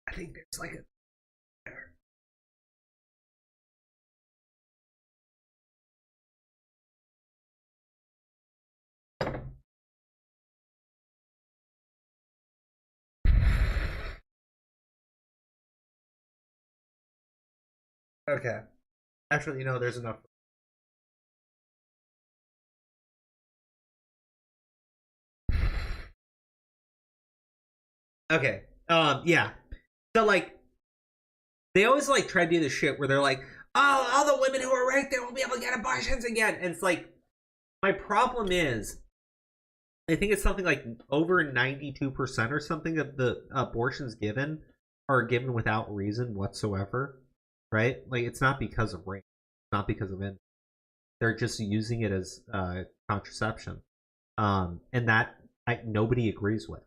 I think there's like a okay. Actually, you know, there's enough. Okay. Yeah. So, like, they always, like, try to do this shit where they're like, oh, all the women who are raped, they won't be able to get abortions again. And it's like, my problem is, I think it's something like over 92% or something of the abortions given are given without reason whatsoever, right? Like, it's not because of rape. It's not because of it. They're just using it as contraception. And that nobody agrees with.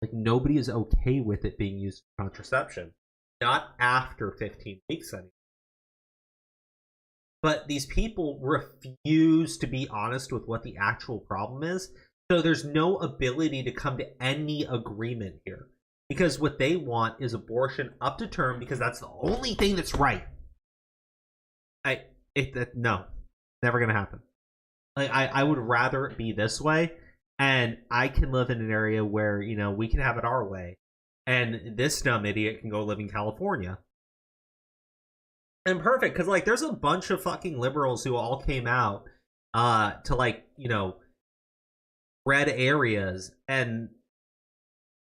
Like, nobody is okay with it being used for contraception. Not after 15 weeks anymore. But these people refuse to be honest with what the actual problem is. So there's no ability to come to any agreement here. Because what they want is abortion up to term, because that's the only thing that's right. No. Never gonna happen. Like, I would rather it be this way, and I can live in an area where, you know, we can have it our way. And this dumb idiot can go live in California. And perfect, because, like, there's a bunch of fucking liberals who all came out to, like, you know, red areas, and,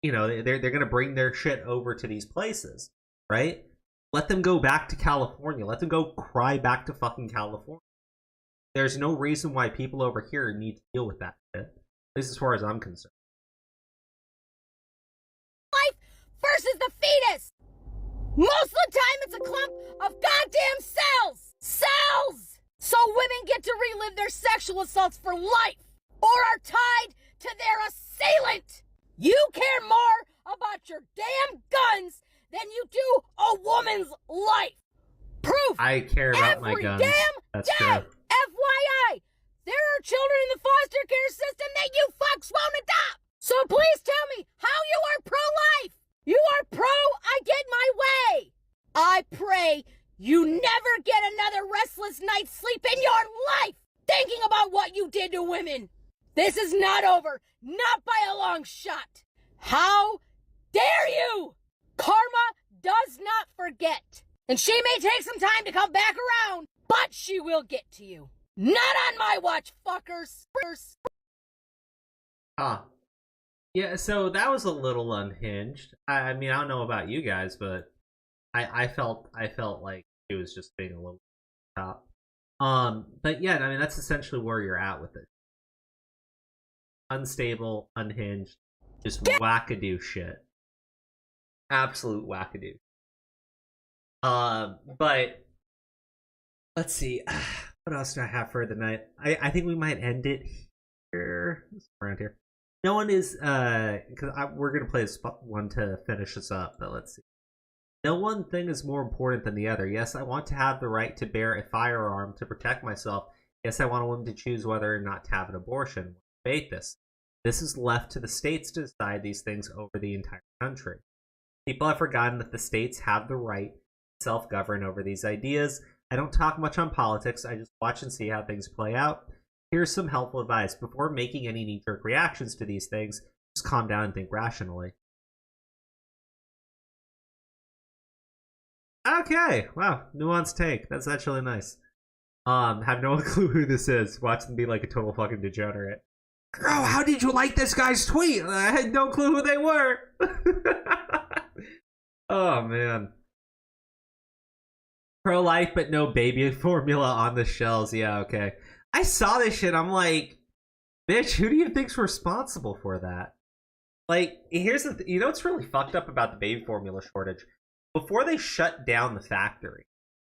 you know, they're going to bring their shit over to these places, right? Let them go back to California. Let them go cry back to fucking California. There's no reason why people over here need to deal with that shit. At least as far as I'm concerned. Life versus the fetus! Most of the time, it's a clump of goddamn cells! Cells! So women get to relive their sexual assaults for life, or are tied to their assailant! You care more about your damn guns than you do a woman's life! Proof! I care about my guns. That's day! true. FYI! There are children in the foster care system that you fucks won't adopt! So please tell me how you are pro-life! You are pro I get my way! I pray you never get another restless night's sleep in your life thinking about what you did to women! This is not over, not by a long shot! How dare you! Karma does not forget. And she may take some time to come back around, but she will get to you. Not on my watch, fuckers! Huh. Yeah, so that was a little unhinged. I mean, I don't know about you guys, but I felt like it was just being a little top. But yeah, I mean, that's essentially where you're at with it. Unstable, unhinged, just wackadoo shit. Absolute wackadoo. But let's see. What else do I have for the night? I think we might end it here. Around here. No one is because we're gonna play this one to finish this up. But let's see. No one thing is more important than the other. Yes, I want to have the right to bear a firearm to protect myself. Yes, I want a woman to choose whether or not to have an abortion. Debate this. This is left to the states to decide these things over the entire country. People have forgotten that the states have the right to self-govern over these ideas. I don't talk much on politics. I just watch and see how things play out. Here's some helpful advice. Before making any knee-jerk reactions to these things, just calm down and think rationally. Okay, wow, nuanced take. That's actually nice. Have no clue who this is. Watch them be like a total fucking degenerate. Girl, how did you like this guy's tweet? I had no clue who they were. Oh, man. Pro-life, but no baby formula on the shelves. Yeah, okay. I saw this shit. I'm like, bitch, who do you think's responsible for that? Like, here's the you know what's really fucked up about the baby formula shortage? Before they shut down the factory,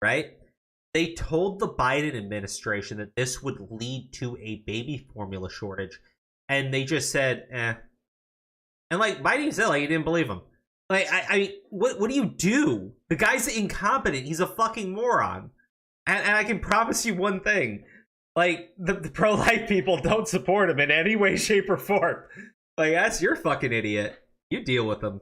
right? They told the Biden administration that this would lead to a baby formula shortage. And they just said, eh. And, like, Biden said, like, he didn't believe him. Like, what do you do? The guy's incompetent. He's a fucking moron. And I can promise you one thing. Like, the pro-life people don't support him in any way, shape, or form. Like, that's your fucking idiot. You deal with them.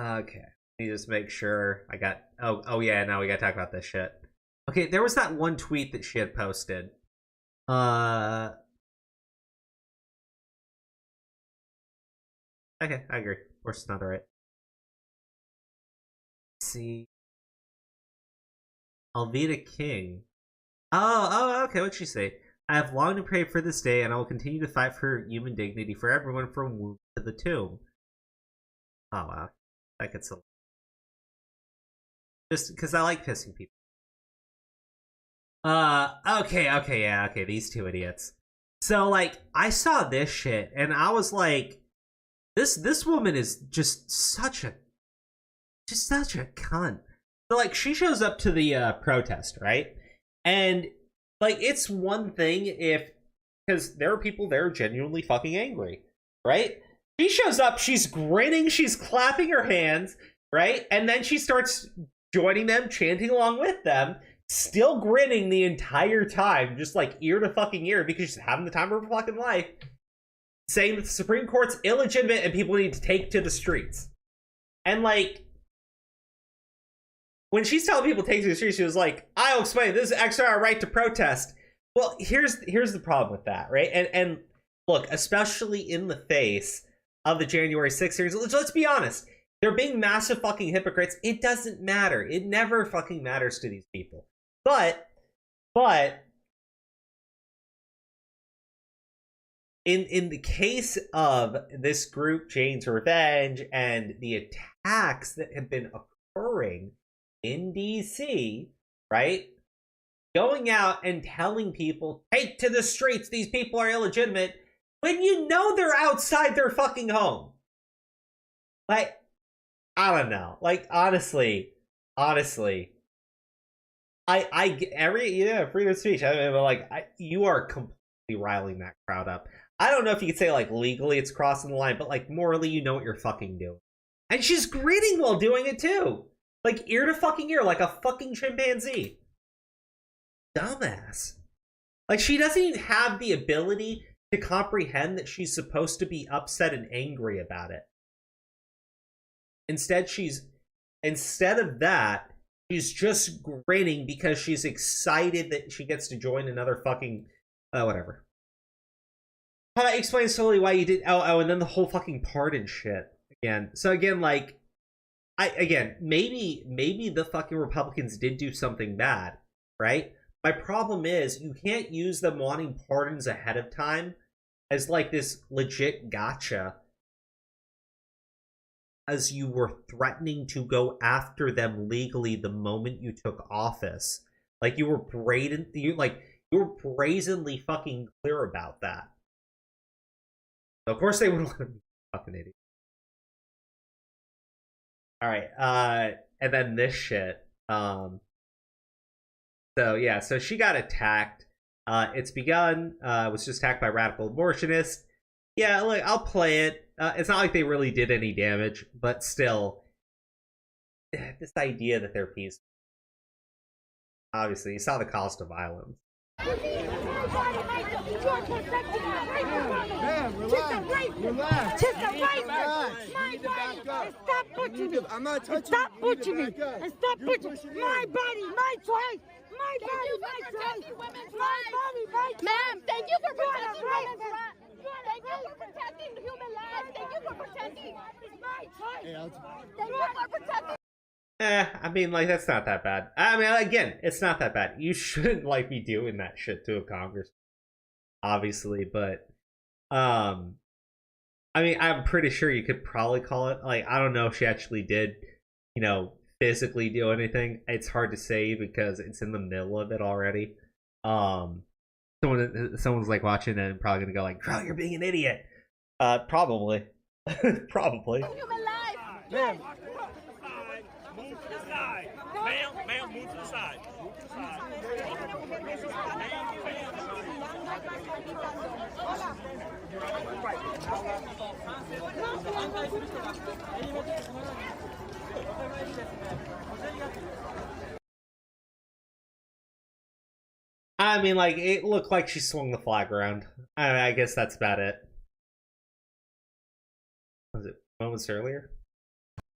Okay. Let me just make sure I got... Oh yeah, now we gotta talk about this shit. Okay, there was that one tweet that she had posted. Okay, I agree. Of course, it's not alright. Let's see. Alveda King. Oh, okay, what'd she say? I have long to pray for this day, and I will continue to fight for human dignity for everyone from womb to the tomb. Oh, wow. That gets a... Just because I like pissing people. Okay, these two idiots. So, like, I saw this shit, and I was like, this woman is just such a cunt. So, like, she shows up to the protest, right? And like, it's one thing if, because there are people there genuinely fucking angry, right? She shows up, she's grinning, she's clapping her hands, right? And then she starts joining them, chanting along with them, still grinning the entire time, just like ear to fucking ear, because she's having the time of her fucking life, saying that the Supreme Court's illegitimate and people need to take to the streets. And like, when she's telling people to take to the streets, she was like, I'll explain, this is extra our right to protest. Well, here's the problem with that, right? And look, especially in the face of the January 6th series, let's be honest. They're being massive fucking hypocrites. It doesn't matter. It never fucking matters to these people. But in the case of this group, Jane's Revenge, and the attacks that have been occurring in DC, right? Going out and telling people, take to the streets, these people are illegitimate, when you know they're outside their fucking home. Like, I don't know. Like, honestly, freedom of speech. I mean, like, you are completely riling that crowd up. I don't know if you could say, like, legally it's crossing the line, but, like, morally, you know what you're fucking doing. And she's grinning while doing it, too. Like, ear to fucking ear, like a fucking chimpanzee. Dumbass. Like, she doesn't even have the ability to comprehend that she's supposed to be upset and angry about it. Instead of that, she's just grinning because she's excited that she gets to join another fucking, whatever. That explains totally why you did, and then the whole fucking pardon shit again. So again, like, maybe the fucking Republicans did do something bad, right? My problem is, you can't use them wanting pardons ahead of time as, like, this legit gotcha, as you were threatening to go after them legally the moment you took office. Like, you were brazenly fucking clear about that. So of course they wouldn't let him be a fucking idiot. Alright, and then this shit. So yeah, so she got attacked. It's begun. Was just attacked by radical abortionists. Yeah, look, I'll play it. It's not like they really did any damage, but still, this idea that they're peaceful. Obviously, you saw the cost of violence. Ma'am, relax. Stop pushing me. I'm not touching you. Stop pushing me. And stop pushing my body, my choice. My body, my choice. My body, my choice. Ma'am, thank you for protecting women's rights. Thank you for protecting human lives. Thank you for protecting. It's my choice. Thank you for protecting. I mean, like, that's not that bad. I mean, again, it's not that bad. You shouldn't, like, be doing that shit to a congressman, obviously, but, I mean, I'm pretty sure you could probably call it, like, I don't know if she actually did, you know, physically do anything. It's hard to say because it's in the middle of it already. Someone's, like, watching it and probably gonna go, like, "Bro, you're being an idiot." Probably. Probably. Human life. Ma'am, move to the side. Ma'am, move to the side. Move to the side. I mean, like, it looked like she swung the flag around. I guess that's about it. Was it moments earlier?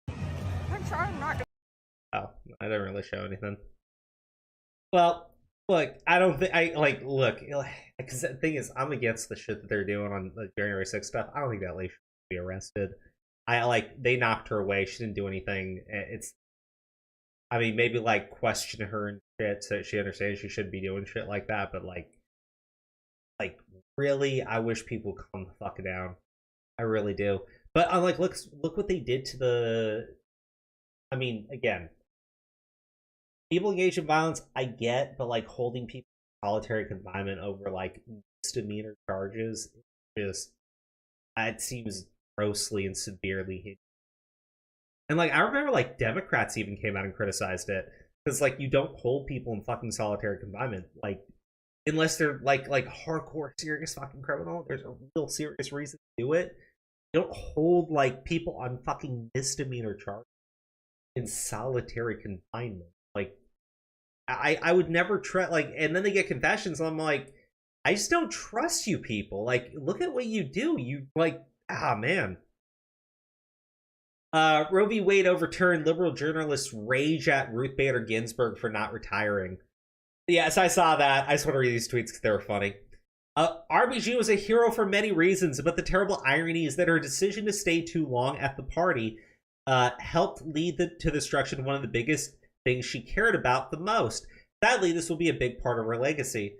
I'm sorry, I'm not. Oh, I didn't really show anything. Well, look, I don't think look, because the thing is, I'm against the shit that they're doing on the January 6th stuff. I don't think that lady should be arrested. They knocked her away. She didn't do anything. I mean, maybe, like, question her and shit so she understands she shouldn't be doing shit like that, but, like, really, I wish people would calm the fuck down. I really do. But, I'm like, look what they did to the... I mean, again, people engaged in violence, I get, but, like, holding people in solitary confinement over, like, misdemeanor charges, just, it seems grossly and severely hidden. And, like, I remember, like, Democrats even came out and criticized it. Because, like, you don't hold people in fucking solitary confinement. Like, unless they're, like hardcore serious fucking criminal. There's a real serious reason to do it. You don't hold, like, people on fucking misdemeanor charges in solitary confinement. Like, I would never try, like, and then they get confessions, and I'm like, I just don't trust you people. Like, look at what you do. You, like, man. Roe v. Wade overturned. Liberal journalists rage at Ruth Bader Ginsburg for not retiring. Yes, I saw that. I just want to read these tweets because they were funny. RBG was a hero for many reasons, but the terrible irony is that her decision to stay too long at the party helped lead to the destruction of one of the biggest things she cared about the most. Sadly, this will be a big part of her legacy.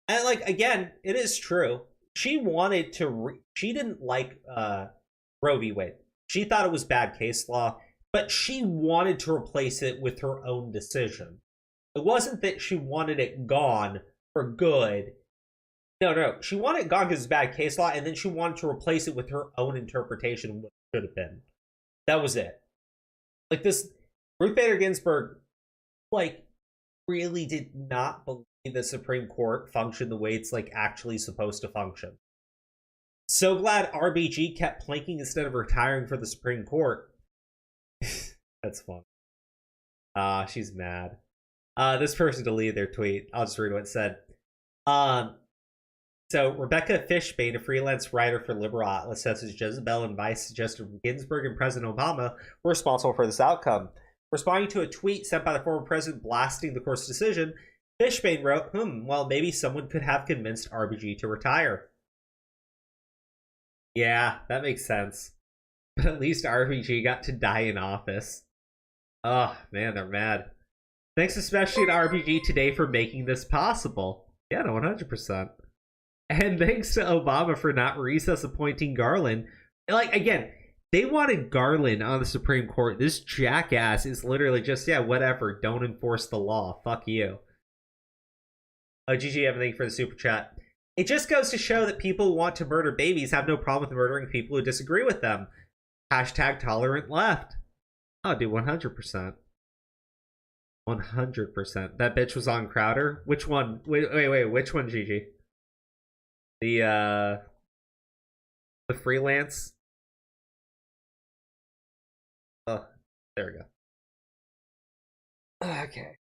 And, like, again, it is true. She wanted to... she didn't like Roe v. Wade. She thought it was bad case law, but she wanted to replace it with her own decision. It wasn't that she wanted it gone for good. No. She wanted it gone because it's bad case law, and then she wanted to replace it with her own interpretation of what it should have been. That was it. Like, this... Ruth Bader Ginsburg, like, really did not believe the Supreme Court functioned the way it's, like, actually supposed to function. So glad RBG kept planking instead of retiring for the Supreme Court. That's fun. She's mad. This person deleted their tweet. I'll just read what it said. So Rebecca Fishbane, a freelance writer for Liberal Atlas, says Jezebel and Vice suggested Ginsburg and President Obama were responsible for this outcome. Responding to a tweet sent by the former president blasting the court's decision, Fishbane wrote, well, maybe someone could have convinced RBG to retire. Yeah, that makes sense. But at least RBG got to die in office. Oh, man, they're mad. Thanks especially to RBG today for making this possible. Yeah, no, 100%. And thanks to Obama for not recess appointing Garland. Like, again, they wanted Garland on the Supreme Court. This jackass is literally just, yeah, whatever. Don't enforce the law. Fuck you. Oh, GG, everything for the super chat. It just goes to show that people who want to murder babies have no problem with murdering people who disagree with them. Hashtag tolerant left. Oh, dude, 100%. 100%. That bitch was on Crowder? Which one? Wait, which one, GG? The freelance? Oh, there we go. Okay.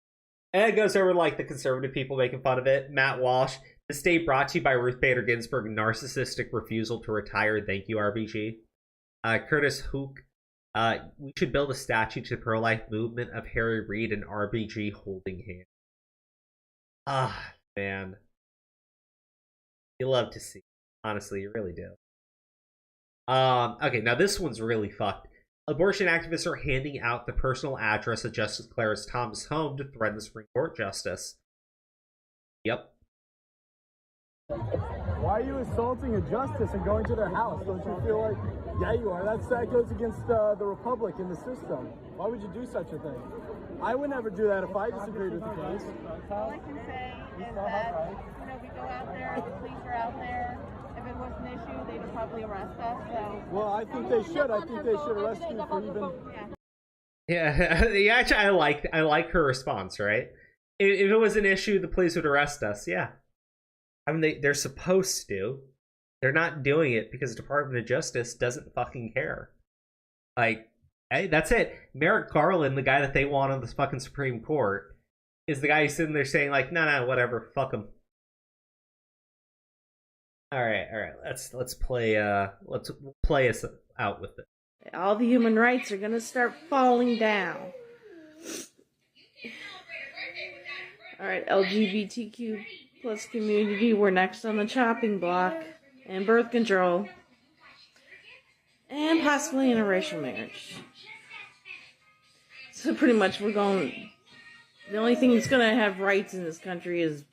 And it goes over, like, the conservative people making fun of it. Matt Walsh. This day brought to you by Ruth Bader Ginsburg. Narcissistic refusal to retire. Thank you, RBG. Curtis Hook. We should build a statue to the pro-life movement of Harry Reid and RBG holding hands. Ah, man. You love to see. Honestly, you really do. Okay, now this one's really fucked. Abortion activists are handing out the personal address of Justice Clarence Thomas' home to threaten the Supreme Court justice. Yep. Why are you assaulting a justice and going to their house? Don't you feel like, yeah, you are. That goes against the republic and the system. Why would you do such a thing? I would never do that if I disagreed with the case. All I can say is that, we go out there, the police are out there. If it was an issue, they'd probably arrest us. So. Well, I think they should. I think they should arrest you for even. Yeah, actually, I like her response, right? If it was an issue, the police would arrest us. Yeah. I mean, they're supposed to. They're not doing it because the Department of Justice doesn't fucking care. Like, hey, that's it. Merrick Garland, the guy that they want on the fucking Supreme Court, is the guy who's sitting there saying, like, no, whatever, fuck him. All right. Let's play us out with it. All the human rights are gonna start falling down. All right, LGBTQ plus community, we're next on the chopping block, and birth control, and possibly interracial marriage. So pretty much we're going. The only thing that's gonna have rights in this country is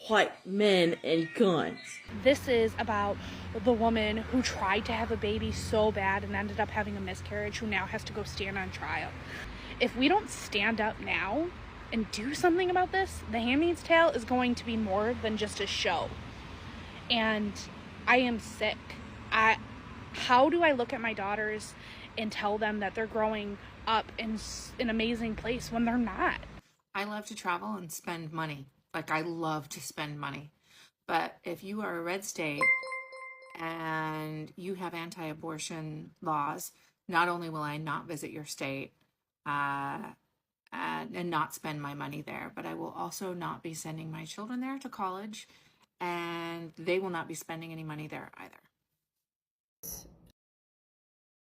white men and guns. This is about the woman who tried to have a baby so bad and ended up having a miscarriage, who now has to go stand on trial. If we don't stand up now and do something about this, The Handmaid's Tale is going to be more than just a show. And I am sick. How do I look at my daughters and tell them that they're growing up in an amazing place when they're not? I love to travel and spend money. Like, I love to spend money. But if you are a red state and you have anti-abortion laws, not only will I not visit your state and not spend my money there, but I will also not be sending my children there to college, and they will not be spending any money there either.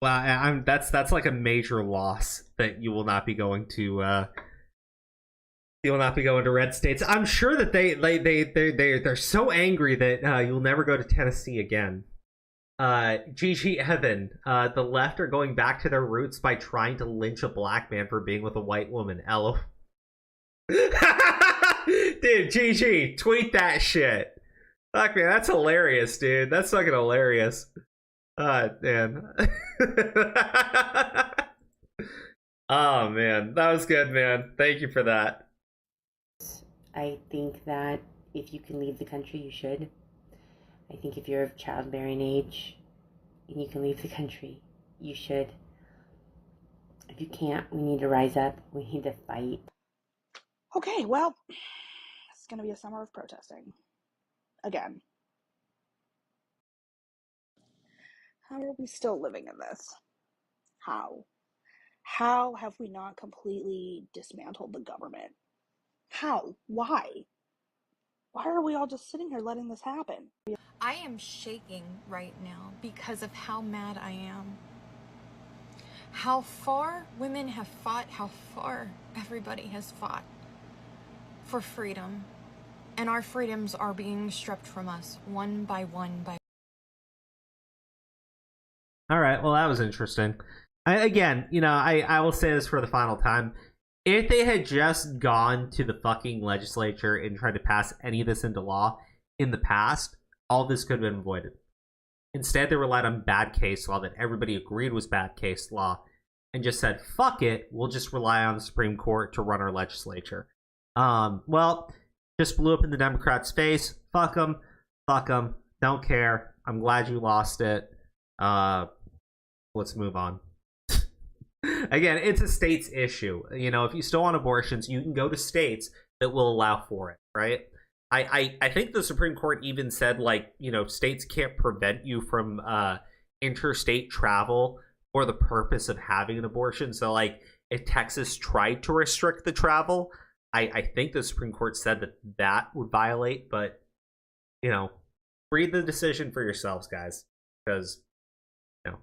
Well, that's like a major loss that you will not be going to. You will not be going to red states. I'm sure that they're so angry that you'll never go to Tennessee again. Gigi Evan, the left are going back to their roots by trying to lynch a black man for being with a white woman. Elo. Dude, Gigi, tweet that shit. Fuck man, that's hilarious, dude. That's fucking hilarious. Man. Oh man, that was good, man. Thank you for that. I think that if you can leave the country, you should. I think if you're of childbearing age and you can leave the country, you should. If you can't, we need to rise up. We need to fight. Okay, well, it's going to be a summer of protesting. Again. How are we still living in this? How? How have we not completely dismantled the government? How? Why? Why are we all just sitting here letting this happen? I am shaking right now because of how mad I am. How far women have fought, how far everybody has fought for freedom. And our freedoms are being stripped from us one by one by. All right, well, that was interesting. I will say this for the final time. If they had just gone to the fucking legislature and tried to pass any of this into law in the past, all this could have been avoided. Instead, they relied on bad case law that everybody agreed was bad case law and just said, fuck it, we'll just rely on the Supreme Court to run our legislature. Well, just blew up in the Democrats' face. Fuck them. Fuck them. Don't care. I'm glad you lost it. Let's move on. Again, it's a state's issue. You know, if you still want abortions, you can go to states that will allow for it, right? I think the Supreme Court even said, like, you know, states can't prevent you from interstate travel for the purpose of having an abortion. So, like, if Texas tried to restrict the travel, I think the Supreme Court said that would violate. But, you know, read the decision for yourselves, guys, because, you know,